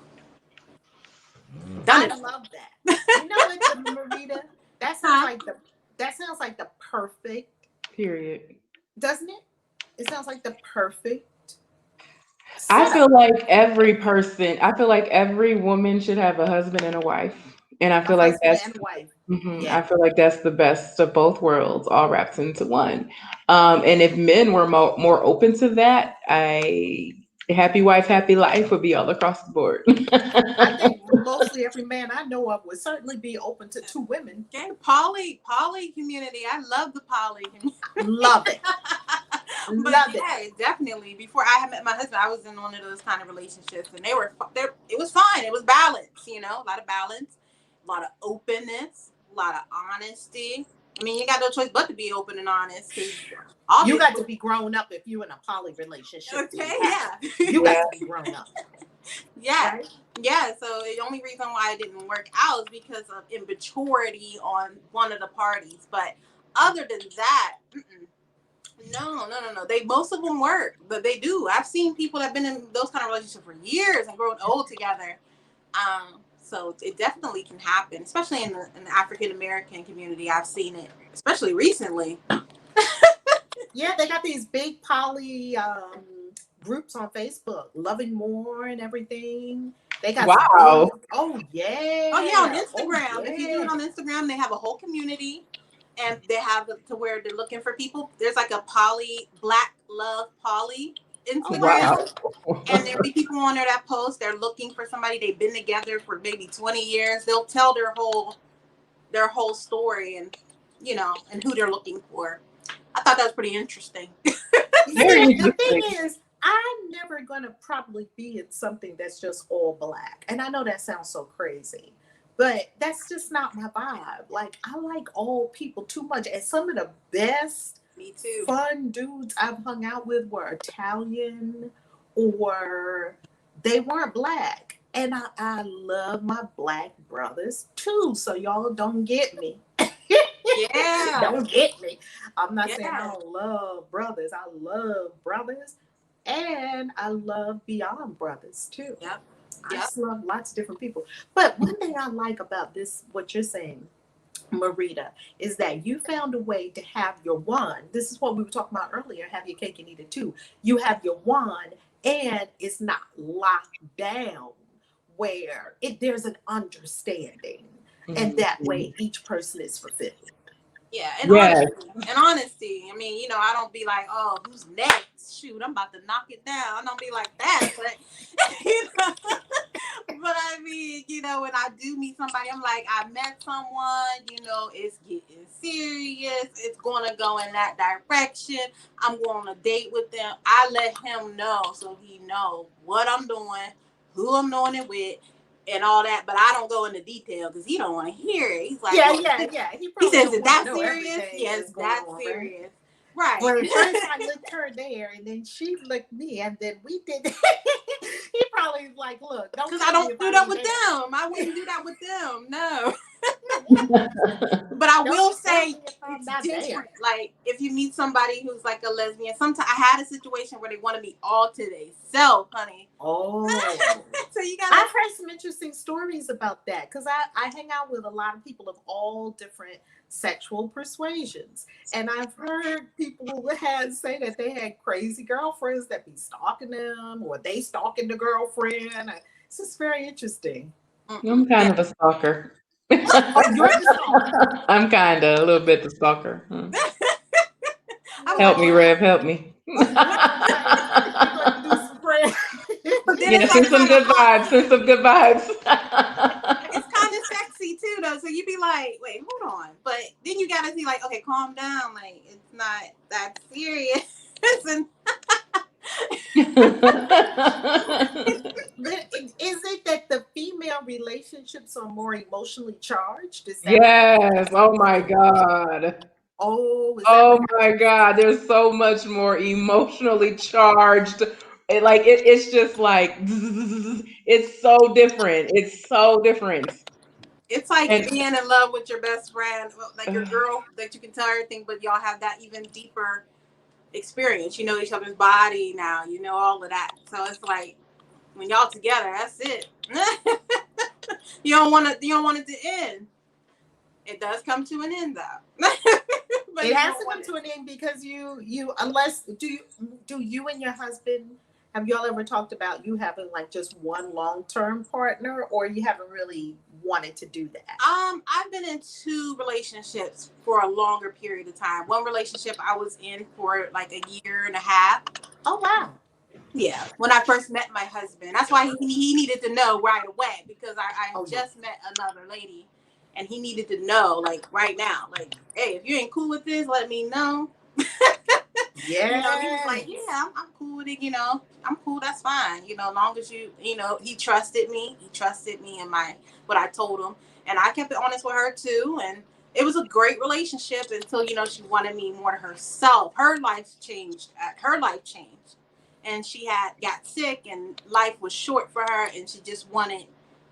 A: I love that. You know what, Marita? That sounds like the perfect
B: period.
A: Doesn't it? It sounds like the perfect
B: setup. I feel like every woman should have a husband and a wife. And I feel like that's I feel like that's the best of both worlds, all wrapped into one. And if men were more open to that, happy wife, happy life would be all across the board.
A: I think mostly every man I know of would certainly be open to two women.
C: Okay, poly community. I love the poly community.
A: Love it.
C: Love it. Definitely. Before I had met my husband, I was in one of those kind of relationships, and it was fine. It was balance, a lot of balance, a lot of openness, a lot of honesty. I mean, you got no choice but to be open and honest.
A: You got to be grown up if you're in a poly relationship.
C: Okay, yeah.
A: You got to be grown up.
C: Yeah. Right? Yeah, so the only reason why it didn't work out is because of immaturity on one of the parties. But other than that, no. Most of them work, but they do. I've seen people that have been in those kind of relationships for years and grown old together. So it definitely can happen, especially in the African American community. I've seen it, especially recently.
A: Yeah, they got these big poly groups on Facebook, Loving More and everything. They got some
B: Wow.
A: big, oh yeah.
C: Oh yeah, on Instagram.
A: Oh, yeah.
C: If you do it on Instagram, they have a whole community, and they have it to where they're looking for people. There's like a poly, Black Love Poly Instagram.
B: Wow.
C: And there'll be people on there that post. They're looking for somebody. They've been together for maybe 20 years. They'll tell their whole story, and and who they're looking for. I thought that was pretty interesting.
A: The thing is, I'm never gonna probably be in something that's just all black. And I know that sounds so crazy, but that's just not my vibe. Like, I like all people too much. And some of the best
C: Me too.
A: fun dudes I've hung out with were Italian, or they weren't black. And I love my black brothers too. So y'all don't get me.
C: Yeah.
A: Don't get me. I'm not saying I
C: Yeah.
A: don't love brothers. I love brothers. And I love beyond brothers too.
C: Yep.
A: I just love lots of different people. But one thing I like about this, what you're saying, Marita, is that you found a way to have your one. This is what we were talking about earlier. Have your cake and eat it too. You have your one, and it's not locked down where there's an understanding, and that way each person is fulfilled.
C: Yeah, and honesty. I mean, I don't be like, oh, who's next? Shoot, I'm about to knock it down. I don't be like that, but but I mean, when I do meet somebody, I'm like, I met someone. It's getting serious. It's gonna go in that direction. I'm going on a date with them. I let him know so he know what I'm doing, who I'm doing it with, and all that, but I don't go into detail because he don't want to hear it. He's like,
A: yeah.
C: He says, "Is that serious?" Yes, that's serious. Right.
A: Well, at first I looked her there, and then she looked me, and then we did. He probably was like, "Look, don't."
C: Because I don't do that with them. I wouldn't do that with them. No. But I will say it's different. Like, if you meet somebody who's like a lesbian, sometimes I had a situation where they want to be all to themselves, honey.
A: Oh.
C: So
A: I've heard some interesting stories about that, because I hang out with a lot of people of all different sexual persuasions, and I've heard people who say that they had crazy girlfriends that be stalking them, or they stalking the girlfriend. It's just very interesting.
B: I'm kind of a stalker.
A: Oh, you're the stalker.
B: I'm kind of a little bit the stalker. Help me, Rev. Help me. Yeah, send some good vibes. Send some good vibes.
C: It's kind of sexy too, though. So you be like, wait, hold on. But then you gotta be like, okay, calm down. Like, it's not that serious.
A: But is it that the female relationships are more emotionally charged? Is that
B: Yes. Oh my God.
A: Oh
B: my God. There's so much more emotionally charged. It's just like it's so different. It's so different.
C: It's like being in love with your best friend, like your girl that you can tell everything, but y'all have that even deeper experience. You know each other's body now. You know all of that. So it's like when y'all together, that's it. You don't want it to end. It does come to an end though.
A: But it has to come to an end because you unless do you and your husband, have y'all ever talked about you having like just one long-term partner, or you haven't really wanted to do that?
C: I've been in 2 relationships for a longer period of time. One relationship I was in for like a year and a half.
A: Oh wow.
C: Yeah, when I first met my husband. That's why he needed to know right away, because I just met another lady, and he needed to know like right now, like, hey, if you ain't cool with this, let me know.
A: Yeah.
C: He was like, yeah, I'm cool with it. I'm cool. That's fine. As long as he trusted me. He trusted me and what I told him, and I kept it honest with her too. And it was a great relationship until she wanted me more to herself. Her life changed. And she got sick, and life was short for her, and she just wanted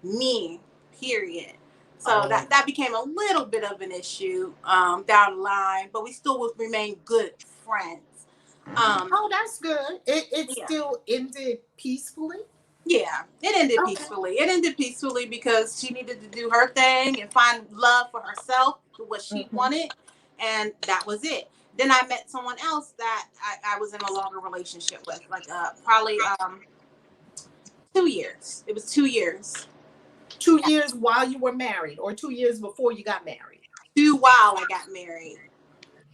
C: me, period. So that became a little bit of an issue down the line, but we still would remain good friends.
A: That's good. It still ended peacefully?
C: Yeah, it ended peacefully. It ended peacefully because she needed to do her thing and find love for herself, what she wanted, and that was it. Then I met someone else that I was in a longer relationship with, like probably 2 years. It was 2 years.
A: 2 years while you were married, or 2 years before you got married?
C: While I got married.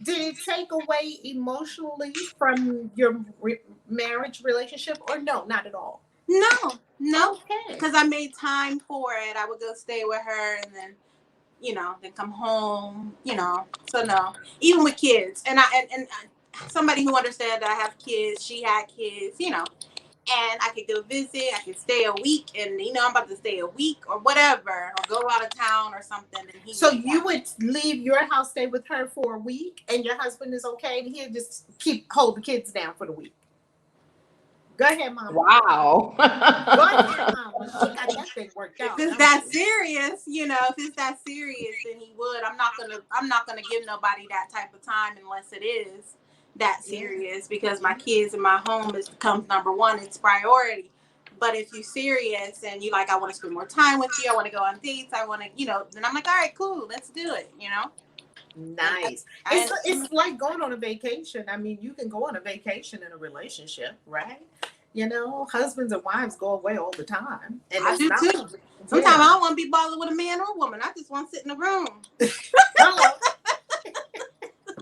A: Did it take away emotionally from your marriage relationship, or no, not at all?
C: No,
A: Okay.
C: because I made time for it. I would go stay with her, and then then come home. So no, even with kids, and somebody who understands that I have kids, she had kids, and I could go visit. I could stay a week, and I'm about to stay a week or whatever, or go out of town or something. And
A: so you would leave your house, stay with her for a week, and your husband is okay, and he'll just hold the kids down for the week. Go ahead, Mama.
B: Wow.
A: Go ahead, Mama. She got that thing worked out.
C: If it's that serious, if it's that serious, then he would. I'm not gonna give nobody that type of time unless it is that serious, because my kids and my home comes number one. It's priority. But if you're serious and you like, I want to spend more time with you, I want to go on dates, I want to, then I'm like, all right, cool, let's do it.
A: Nice. It's like going on a vacation. I mean, you can go on a vacation in a relationship, right? Husbands and wives go away all the time. And
C: I do too. Sometimes I don't want to be bothered with a man or a woman. I just want to sit in the room.
A: Hello.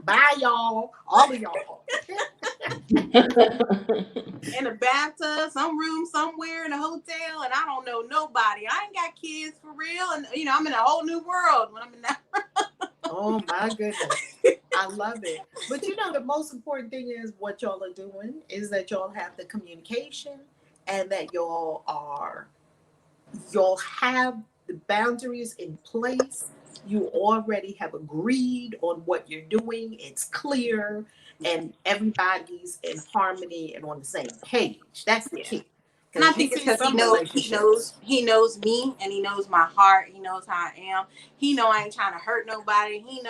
A: Bye, y'all. All of y'all.
C: In a bathtub, some room somewhere in a hotel, and I don't know nobody. I ain't got kids for real, and I'm in a whole new world when I'm in that.
A: Oh my goodness. I love it. But the most important thing is what y'all are doing is that y'all have the communication, and that y'all have the boundaries in place. You already have agreed on what you're doing. It's clear, and everybody's in harmony and on the same page. That's the key.
C: And I think it's because he knows me, and he knows my heart. He knows how I am. He know I ain't trying to hurt nobody. He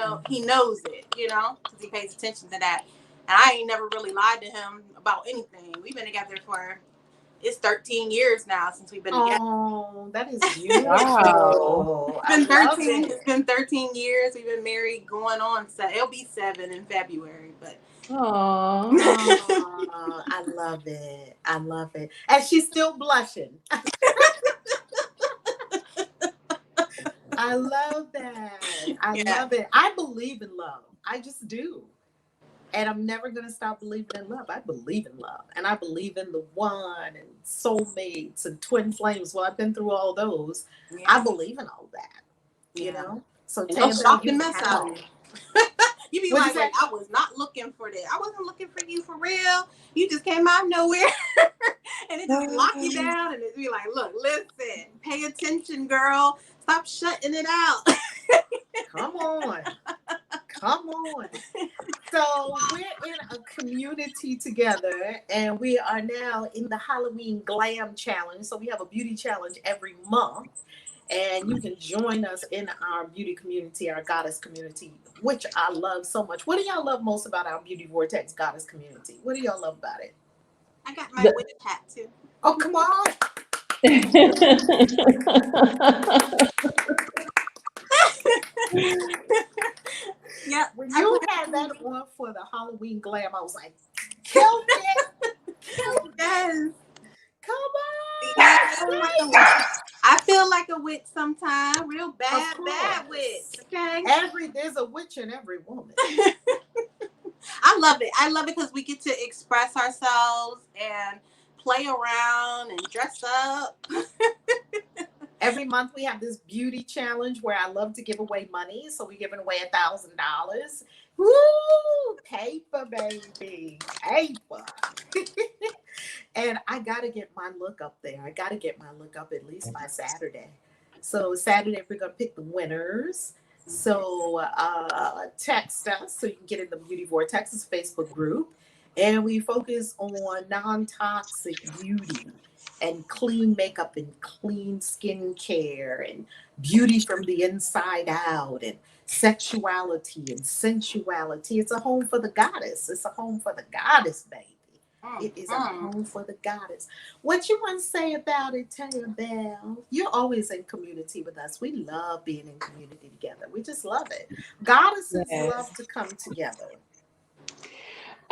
C: knows it, because he pays attention to that. And I ain't never really lied to him about anything. We've been together for, it's 13 years now since we've been together.
A: Oh, that is beautiful.
B: Wow.
C: It's been 13 years. We've been married going on. So it'll be 7 in February, but.
B: Oh,
A: I love it. I love it. And she's still blushing. I love that. I love it. I believe in love. I just do. And I'm never going to stop believing in love. I believe in love. And I believe in the one and soulmates and twin flames. Well, I've been through all those. Yeah. I believe in all that, So
C: don't shock the mess out of you. You be like, I was not looking for that. I wasn't looking for you for real. You just came out of nowhere. And it just locked you down. And it be like, look, listen, pay attention, girl. Stop shutting it out.
A: Come on. So we're in a community together, and we are now in the Halloween Glam Challenge. So we have a beauty challenge every month. And you can join us in our beauty community, our goddess community, which I love so much. What do y'all love most about our Beauty Vortex goddess community? What do y'all love about it?
C: I got my witch hat too.
A: Oh, come on. Yeah, when you had that on for the Halloween glam, I was like, killed it.
C: Yes.
A: Come on.
C: Yeah. I feel like a witch sometimes, real bad witch. Okay.
A: There's a witch in every woman.
C: I love it. I love it because we get to express ourselves and play around and dress up.
A: Every month we have this beauty challenge where I love to give away money. So we're giving away $1,000. Woo! Paper, baby. Paper. And I got to get my look up there. I got to get my look up at least by Saturday. So Saturday, we're going to pick the winners. So text us so you can get in the Beauty Vortex's Facebook group. And we focus on non-toxic beauty and clean makeup and clean skin care and beauty from the inside out and sexuality and sensuality. It's a home for the goddess. It's a home for the goddess, baby. It is a home for the goddess. What you want to say about it, Taylor Bell? You're always in community with us. We love being in community together. We just love it. Goddesses love
B: Yes.
A: to come together.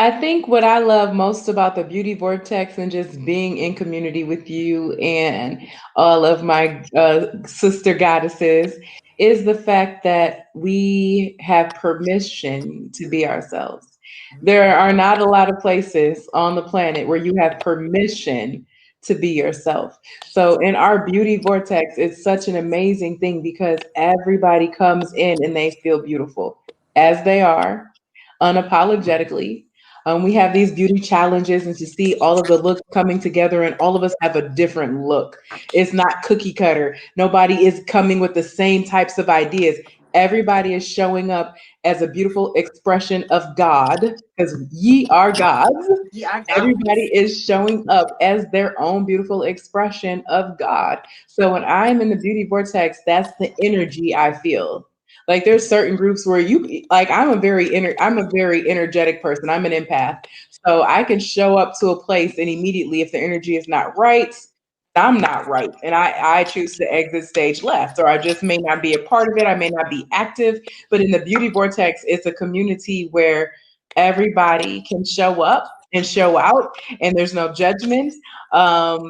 B: I think what I love most about the Beauty Vortex and just being in community with you and all of my sister goddesses is the fact that we have permission to be ourselves. There are not a lot of places on the planet where you have permission to be yourself. So in our Beauty Vortex, it's such an amazing thing because everybody comes in and they feel beautiful as they are, unapologetically. We have these beauty challenges, and to see all of the looks coming together, and all of us have a different look. It's not cookie cutter. Nobody is coming with the same types of ideas. Everybody is showing up as a beautiful expression of God, because ye are gods.
A: Yeah, our
B: Everybody
A: goddess.
B: is showing up as their own beautiful expression of God. So when I'm in the beauty vortex, that's the energy I feel. Like there's certain groups where you like I'm a very energetic person. I'm an empath. So I can show up to a place and immediately if the energy is not right, I'm not right. And I choose to exit stage left, or I just may not be a part of it. I may not be active. But in the beauty vortex, it's a community where everybody can show up and show out, and there's no judgment.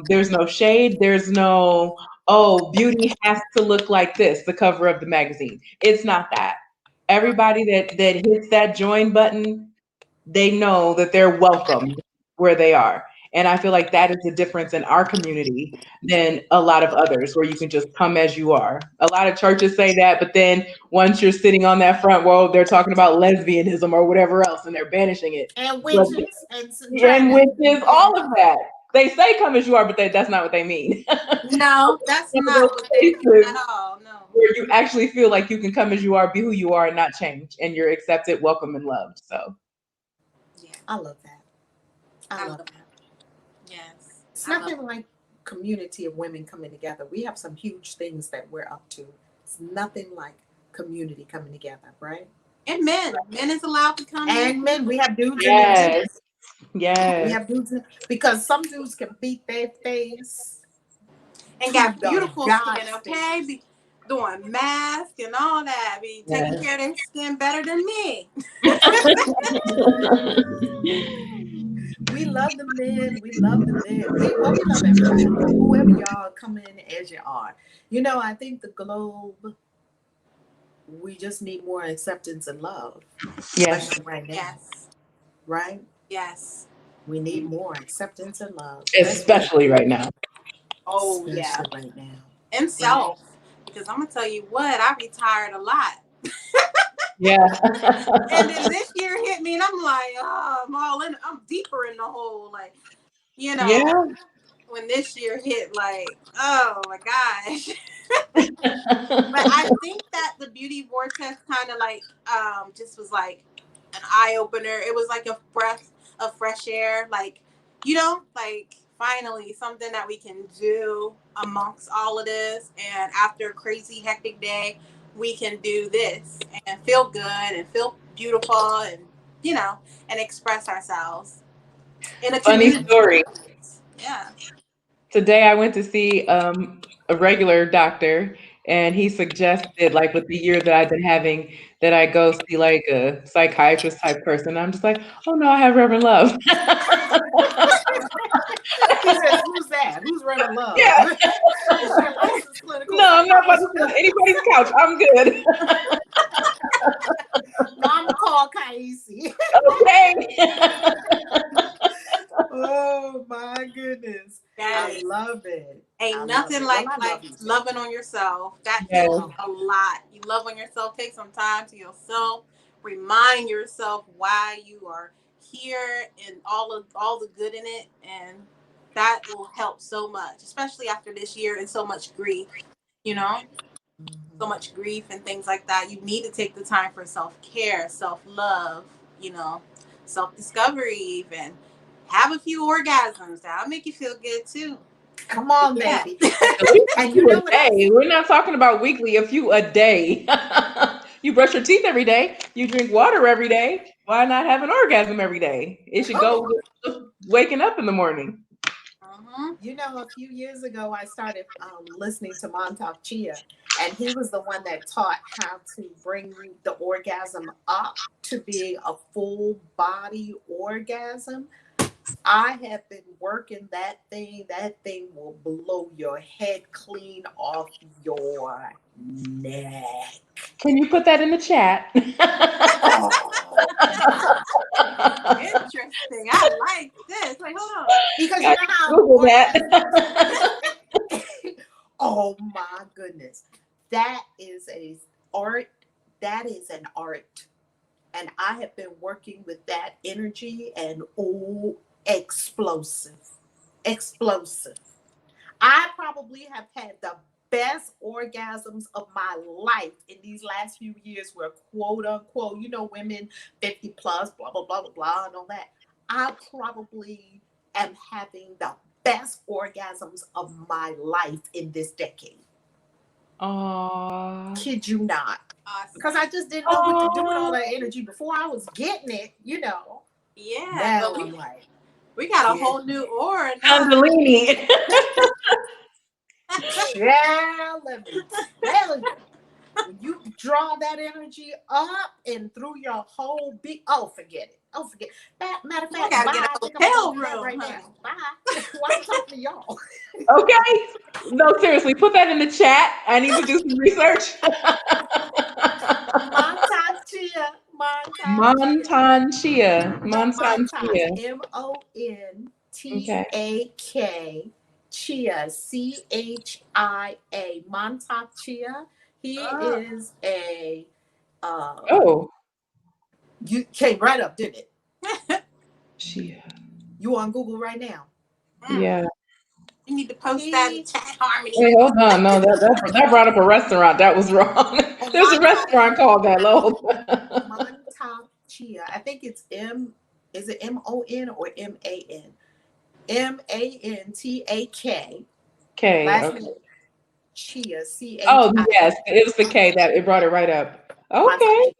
B: There's no shade. There's no, oh, beauty has to look like this, the cover of the magazine. It's not that. Everybody that hits that join button, they know that they're welcomed where they are. And I feel like that is the difference in our community than a lot of others where you can just come as you are. A lot of churches say that, but then once you're sitting on that front row, they're talking about lesbianism or whatever else and they're banishing it.
A: And
B: But,
A: witches and some
B: and which
A: dragon.
B: is
A: Yeah.
B: all of that. They say come as you are, but that's not what they mean.
C: No, that's
B: Some of
C: not
B: those
C: what they mean at
B: spaces
C: all. No.
B: where you actually feel like you can come as you are, be who you are, and not change, and you're accepted, welcome, and loved. So
C: Yeah,
A: I love that. I
C: I
A: love
C: love
A: that.
C: yes.
A: It's
C: I love
A: nothing like community of women coming together. We have some huge things that we're up to. It's nothing like community coming together, right?
C: and men. Men is allowed to come in.
A: And men, we have dudes in there too.
B: yes,
A: We
B: yes,
A: have dudes because some dudes can beat their face
C: And
A: to
C: got
A: the
C: beautiful skin,
A: God
C: okay?
A: stage.
C: Be doing masks and all that. Be taking
B: yes.
C: care of their skin better than me.
A: We love the men. We love the men. We love everybody. Whoever y'all come in as you are. You know, I think the globe. We just need more acceptance and love,
B: Yes,
A: especially right now.
C: Yes.
A: Right?
C: Yes.
A: We need more acceptance and love. That's what we
B: especially
A: need,
B: right now.
C: Oh yeah.
A: especially right now.
C: And
A: And
C: self. Because I'm gonna tell you what, I retired a lot.
B: Yeah.
C: And then this year hit me and I'm like, oh, I'm deeper in the hole. Like, you know,
B: Yeah.
C: when this year hit, like, oh my gosh. But I think that the beauty vortex kind of like just was like an eye opener. It was like a breath of fresh air, like like finally something that we can do amongst all of this. And after a crazy hectic day, we can do this and feel good and feel beautiful and you know and express ourselves in a
B: Funny
C: community.
B: story.
C: Yeah.
B: Today I went to see a regular doctor, and he suggested, like, with the year that I've been having, that I go see like a psychiatrist type person. I'm just like, oh no, I have Reverend Love.
A: he says, "Who's that? Who's Reverend Love?
B: Yeah.
A: Is she a licensed clinical
B: No, I'm not about to
A: psychologist?
B: sit on anybody's couch. I'm good.
A: No, I'm gonna call KAISI."
B: Okay.
A: Oh my goodness, I
C: Yes.
A: love it. I
C: Ain't
A: love
C: nothing
A: it. Well,
C: like
A: I love you too.
C: loving on yourself. That
B: Yes.
C: heals a lot. You love on yourself. Take some time to yourself. Remind yourself why you are here and all the good in it, and that will help so much, especially after this year and so much grief. You know, so
A: Mhm.
C: much grief and things like that. You need to take the time for self care, self love. You know, self discovery. Even have a few orgasms. That'll make you feel good too.
A: Come on,
C: Yeah.
A: baby.
B: At least a
A: And you
B: few
A: know
B: a
A: what else?
B: day. We're not talking about weekly, a few a day. You brush your teeth every day. You drink water every day. Why not have an orgasm every day? It should go with just waking up in the morning.
A: You know, a few years ago, I started listening to Montauk Chia, and he was the one that taught how to bring the orgasm up to be a full body orgasm. I have been working that thing. That thing will blow your head clean off your neck.
B: Can you put that in the chat?
A: Oh.
C: Interesting. I like this. Wait, hold on.
A: Because you know how
B: Google that.
A: Oh my goodness. That is a art. That is an art. And I have been working with that energy and explosive. Explosive. I probably have had the best orgasms of my life in these last few years where quote unquote, you know, women 50 plus, blah, blah, blah, blah, blah, and all that. I probably am having the best orgasms of my life in this decade.
B: Aww.
A: Kid you not.
C: Awesome.
A: Because I just didn't know what to do with all that energy before I was getting it, you know.
C: Yeah.
A: Now
C: But
A: I'm like,
C: we got a whole new aura now.
B: Kundalini.
A: yeah, let me tell you. When you draw that energy up and through your whole forget it. Oh, forget it. Matter of fact,
C: gotta
A: bye.
C: get a
A: I think
C: hotel
A: I'm gonna do that
C: room,
A: right
C: honey.
A: now. Bye. Why I'm talking to y'all?
B: Okay. No, seriously, put that in the chat. I need to do some research.
A: Montauk Chia.
B: Montan Chia.
A: No,
B: Montan
A: Montauk.
B: Chia.
A: MONTAK. Chia. CHIA. Montauk Chia. He is a you came right up, didn't it?
B: Chia.
A: You on Google right now?
B: Yeah.
C: You need to post that in chat, Harmony.
B: Wait, hold on. No, that brought up a restaurant. That was wrong. There's a restaurant called that.
A: Montauk Chia. I think it's is it MON or MAN? MANTAK.
B: K.
A: Last
B: Okay.
A: name Chia. CHI.
B: Oh yes, it was the K that it brought it right up. Okay.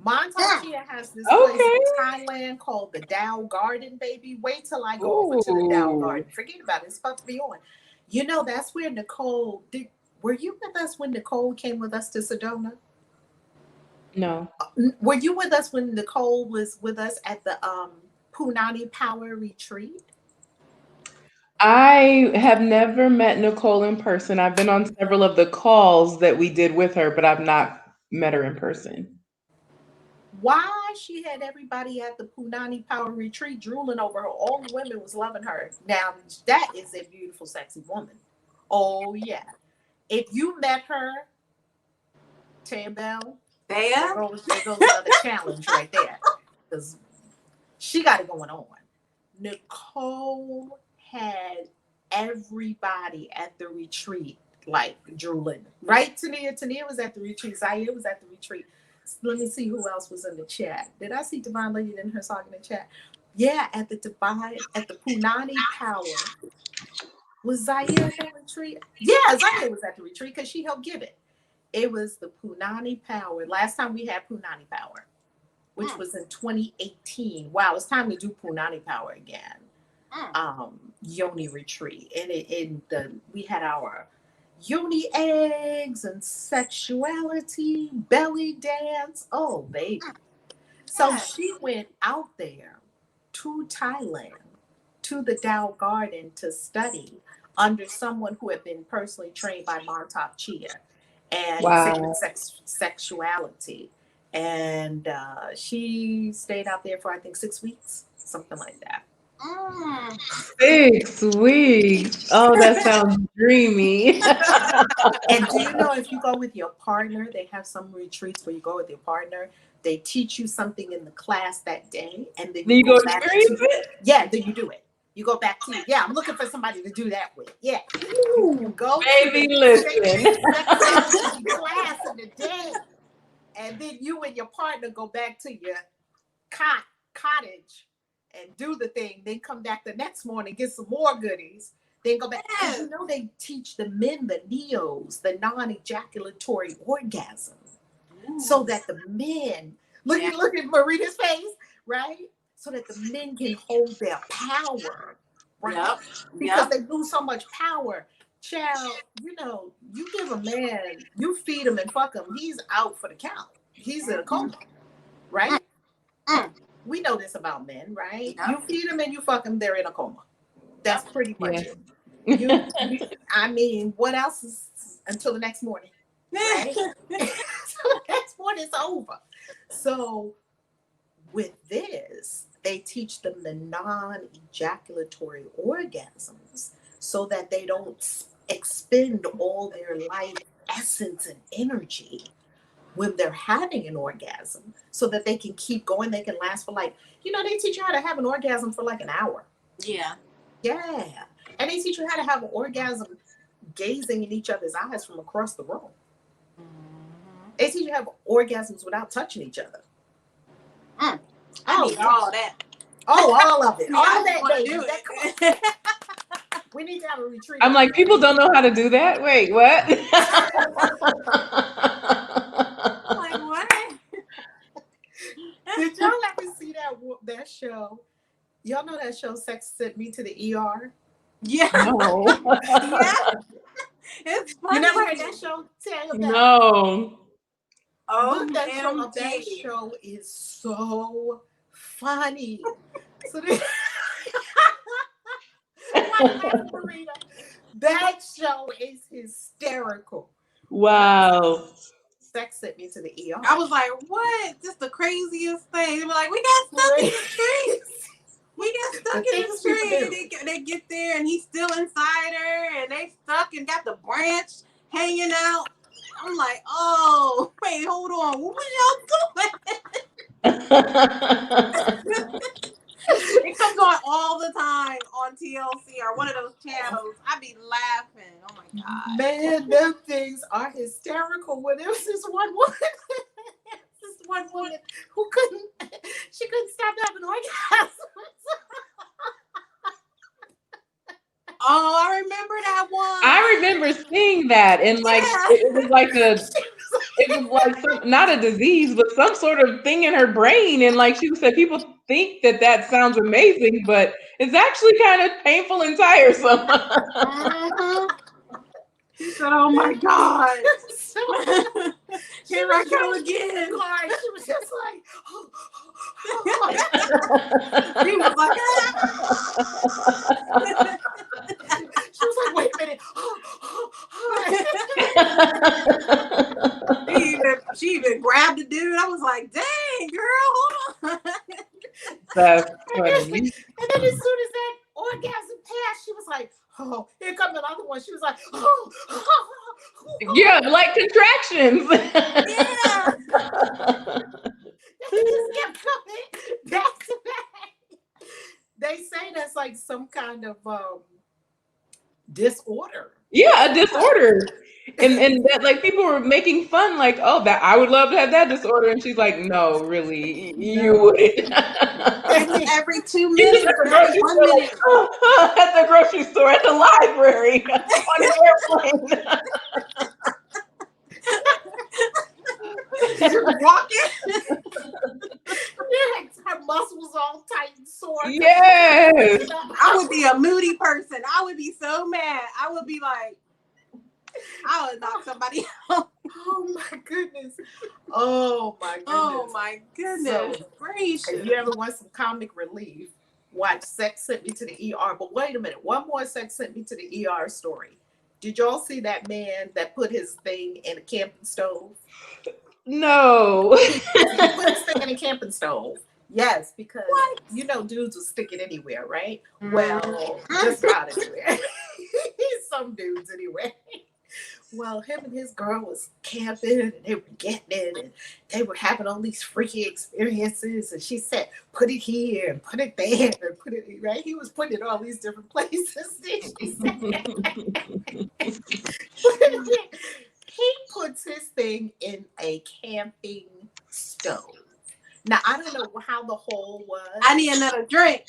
A: Montauk Chia has this place
B: Okay.
A: in Thailand called the Dow Garden, baby. Wait till I go over to the Dow
B: Ooh.
A: Garden. Forget about it. It's supposed to be on. You know, that's where Nicole did. Were you with us when Nicole came with us to Sedona?
B: No.
A: Were you with us when Nicole was with us at the Punani Power Retreat?
B: I have never met Nicole in person. I've been on several of the calls that we did with her, but I've not met her in person.
A: Why she had everybody at the Punani Power Retreat drooling over her. All the women was loving her. Now, that is a beautiful, sexy woman. Oh, yeah. If you met her, Taya Bell, there goes another challenge right there. Because she got it going on. Nicole had everybody at the retreat like drooling. Right, Tania? Tania was at the retreat. Zaire was at the retreat. Let me see who else was in the chat. Did I see Divine Lady in her song in the chat? Yeah, at the Punani Power. Was Zaire at that retreat? Yeah, Zaire was at the retreat because she helped give it. It was the Punani Power. Last time we had Punani Power, which was in 2018. Wow, it's time to do Punani Power again. Yoni retreat. And we had our Yoni eggs and sexuality, belly dance. Oh, baby. So she went out there to Thailand, to the Dow Garden to study under someone who had been personally trained by Montauk Chia and sacred sexuality. And she stayed out there for, I think, 6 weeks, something like that.
B: 6 weeks. Oh, that sounds dreamy.
A: And do you know if you go with your partner, they have some retreats where you go with your partner, they teach you something in the class that day, and then you go back
B: experience it?
A: Yeah, then you do it. You go back to I'm looking for somebody to do that with. Yeah. You go
B: baby,
A: to
B: listen.
A: class in the day, and then you and your partner go back to your cottage and do the thing, then come back the next morning, get some more goodies, then go back. Because you know they teach the men the neos, the non-ejaculatory orgasm, so that the men Look at Marina's face, right? So that the men can hold their power, right?
C: Yep.
A: Because they lose so much power. Child, you know, you give a man, you feed him and fuck him, he's out for the count. He's in a coma, right? We know this about men, right? Yep. You feed them and you fuck them, they're in a coma. That's pretty much it. I mean, what else is until the next morning, right? So the next morning is over. So with this, they teach them the non-ejaculatory orgasms so that they don't expend all their life essence and energy when they're having an orgasm, so that they can keep going. They can last for like, you know, they teach you how to have an orgasm for like an hour. Yeah. And they teach you how to have an orgasm gazing in each other's eyes from across the room. They teach you how to have orgasms without touching each other.
C: I need all that.
A: Oh, all of it. All of that, baby. We need to have a retreat.
B: I'm like, people don't know how to do that? Wait, what?
C: Like, what?
A: Did y'all ever see that show? Y'all know that show, Sex Sent Me to the ER?
C: Yeah.
B: No.
C: Yeah. It's funny.
A: You never heard that show?
B: No.
A: Oh, that show is so funny. So that show is hysterical.
B: Wow.
A: Sex Sent Me to the ER.
C: I was like, what? Just the craziest thing. They were like, we got stuck in the streets. We got stuck in the street. They get there and he's still inside her and they stuck and got the branch hanging out. I'm like, oh, wait, hold on. What y'all doing? It comes on all the time on TLC or one of those channels. I be laughing. Oh my God.
A: Man, them things are hysterical. When there was this one woman who couldn't stop having orgasms.
C: Oh, I remember that one.
B: I remember seeing that, and like it was like not a disease, but some sort of thing in her brain. And like she said, people think that sounds amazing, but it's actually kind of painful and tiresome.
C: She said, "Oh my God, here I go again."
A: She was just like,
C: she was like,
A: she was like, wait a minute.
C: She even grabbed the dude. I was like, dang, girl, hold on.
B: That's funny.
A: And then as soon as that orgasm passed, she was like, oh, here comes another one. She was like, oh.
B: Yeah, like contractions.
A: Yeah. They just kept coming back to back. They say that's like some kind of disorder.
B: Yeah, a disorder. And that like people were making fun, like, oh, that I would love to have that disorder. And she's like, no, really, you wouldn't.
C: Every 2 minutes, every 1 minute.
B: At the grocery store, at the library, on the airplane.
C: Walking.
A: Her muscles all tight and sore.
B: Yes.
C: I would be a moody person. I would be so mad. I would be like, I would knock somebody out.
A: Oh my goodness. Oh my goodness.
C: Oh my goodness.
A: So,
C: gracious.
A: If you ever want some comic relief, watch Sex Sent Me to the ER. But wait a minute. One more Sex Sent Me to the ER story. Did y'all see that man that put his thing in a camping stove?
B: No.
A: He put his thing in a camping stove. Yes, because you know dudes will stick it anywhere, right? Well, just about anywhere. Some dudes anyway. Well, him and his girl was camping and they were getting it and they were having all these freaky experiences. And she said, put it here and put it there and put it right. He was putting it all these different places. She said. He puts his thing in a camping stove. Now, I don't know how the hole was.
C: I need another drink.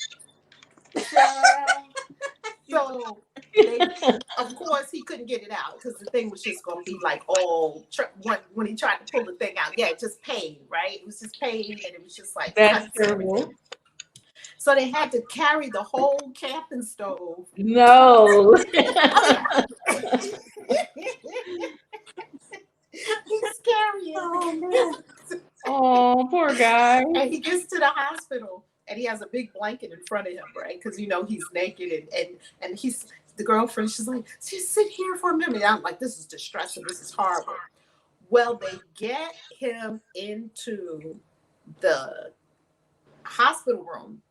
A: So they Of course, he couldn't get it out because the thing was just going to be like all when he tried to pull the thing out. Yeah, just pain, right? It was just pain, and it was just like
B: That's
A: cuts and everything. So they had to carry the whole camping stove.
B: No.
A: He's carrying.
C: Oh man.
B: Oh, poor guy.
A: And he gets to the hospital, and he has a big blanket in front of him, right? Because he's naked, and he's the girlfriend. She's like, just sit here for a minute. I'm like, this is distressing. This is horrible. Well, they get him into the hospital room,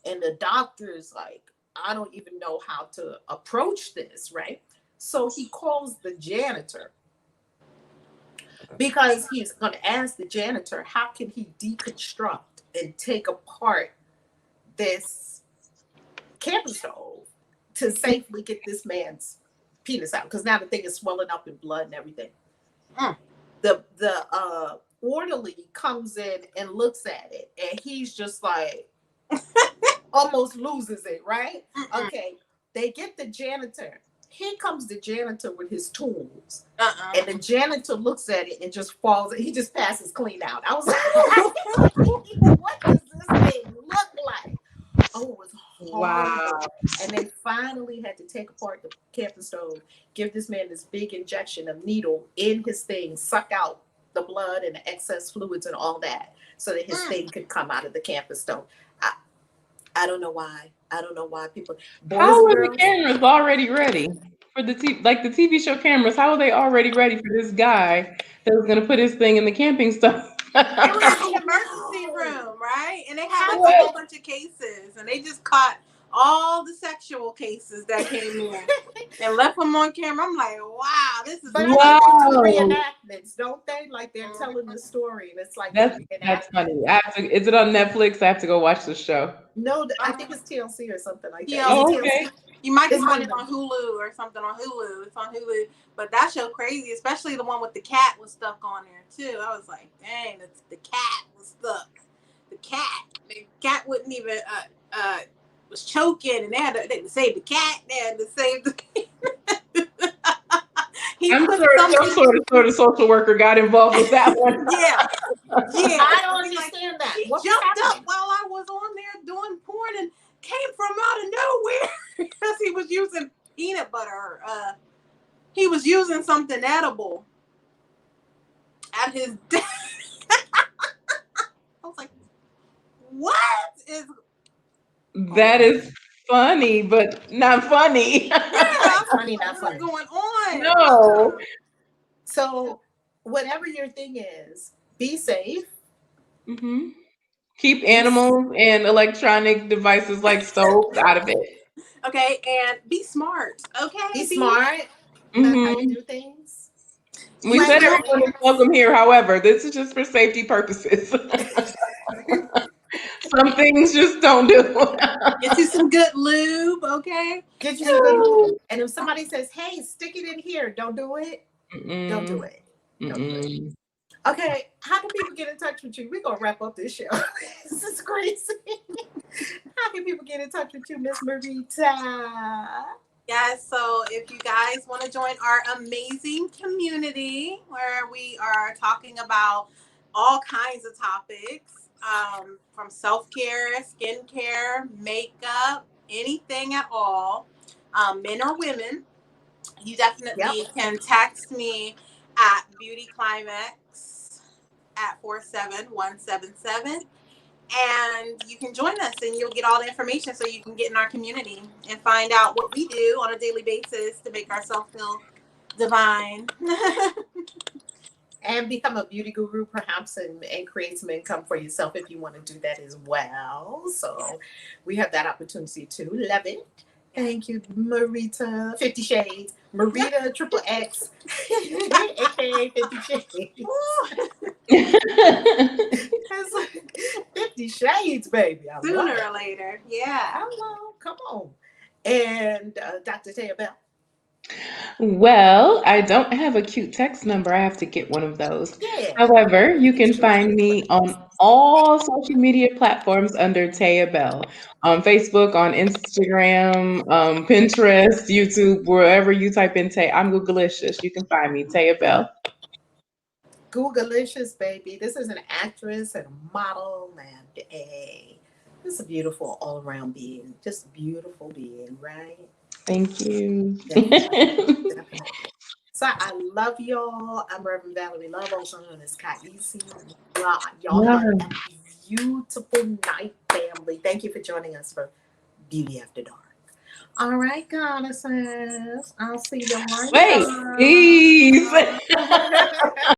A: and the doctor's like, I don't even know how to approach this, right? So he calls the janitor, because he's going to ask the janitor, how can he deconstruct and take apart this camping stove to safely get this man's penis out? Because now the thing is swelling up in blood and everything. The orderly comes in and looks at it, and he's just like, almost loses it, right? Okay, they get the janitor. Here comes the janitor with his tools. And the janitor looks at it and just falls. He just passes clean out. I was like, what does this thing look like? Oh, it was horrible. Wow. And they finally had to take apart the camping stove, give this man this big injection, a needle in his thing, suck out the blood and the excess fluids and all that, so that his thing could come out of the camping stove. I don't know why. I don't know why people.
B: How were the cameras already ready for the TV show cameras? How were they already ready for this guy that was going to put his thing in the camping stove?
C: It was in the emergency room, right? And they had like a whole bunch of cases, and they just caught all the sexual cases that came in and left them on camera. I'm like, wow, this is.
A: But I think they do reenactments, don't they? Like they're telling the story, and it's like
B: that's funny. Is it on Netflix? I have to go watch the show.
A: No, I think it's TLC or something like that.
B: Oh, okay.
C: You might find it on Hulu or something on Hulu. It's on Hulu. But that show crazy, especially the one with the cat was stuck on there too. I was like, dang, the cat was stuck. The cat wouldn't even was choking, and they had to save the cat. They had to save the
B: I'm sure some sort of social worker got involved with that one.
C: Yeah.
A: I don't understand that.
C: He jumped up while I was on there doing porn and came from out of nowhere because he was using peanut butter. He was using something edible at his desk. I was like, what is
B: that is funny, but not funny.
A: Yeah, funny, not funny.
C: What's going on?
B: No.
A: So whatever your thing is, be safe.
B: Mm-hmm. Keep animals and electronic devices like stoves out of it.
C: Okay, and be smart. Okay,
A: be smart. That's how you do things.
B: We said everyone is welcome here. However, this is just for safety purposes. Some things just don't do.
C: Get you some good lube, okay?
A: Get you some good lube. And if somebody says, hey, stick it in here, don't do it. Don't do it. Don't do it. Okay, how can people get in touch with you? We're going to wrap up this show. This is crazy. How can people get in touch with you, Miss Marita?
C: Yes, so if you guys want to join our amazing community where we are talking about all kinds of topics, from self-care, skincare, makeup, anything at all, men or women, you definitely can text me at Beauty Climax at 47177. And you can join us and you'll get all the information so you can get in our community and find out what we do on a daily basis to make ourselves feel divine.
A: And become a beauty guru, perhaps, and create some income for yourself if you want to do that as well. So we have that opportunity too. Love it. Thank you, Marita. 50 Shades. Marita Triple X. AKA 50 Shades. That's like 50 Shades, baby.
C: Sooner or later. Yeah.
A: Hello. Come on. And Dr. Taya Bell.
B: Well, I don't have a cute text number. I have to get one of those.
A: Yeah.
B: However, you can
A: Get you
B: find me on all social media platforms under Taya Bell. On Facebook, on Instagram, Pinterest, YouTube, wherever you type in Tay, I'm Googleicious. You can find me, Taya Bell.
A: Googleicious, baby. This is an actress and a model and this is a beautiful all around being. Just a beautiful being, right?
B: Thank you.
A: Definitely. Definitely. So I love y'all. I'm Reverend Valerie Love, also known as KAISI. Y'all have
B: Wow.
A: a beautiful night, family. Thank you for joining us for Beauty After Dark. All right, goddesses. I'll see you
B: Wait,
A: later.
B: please.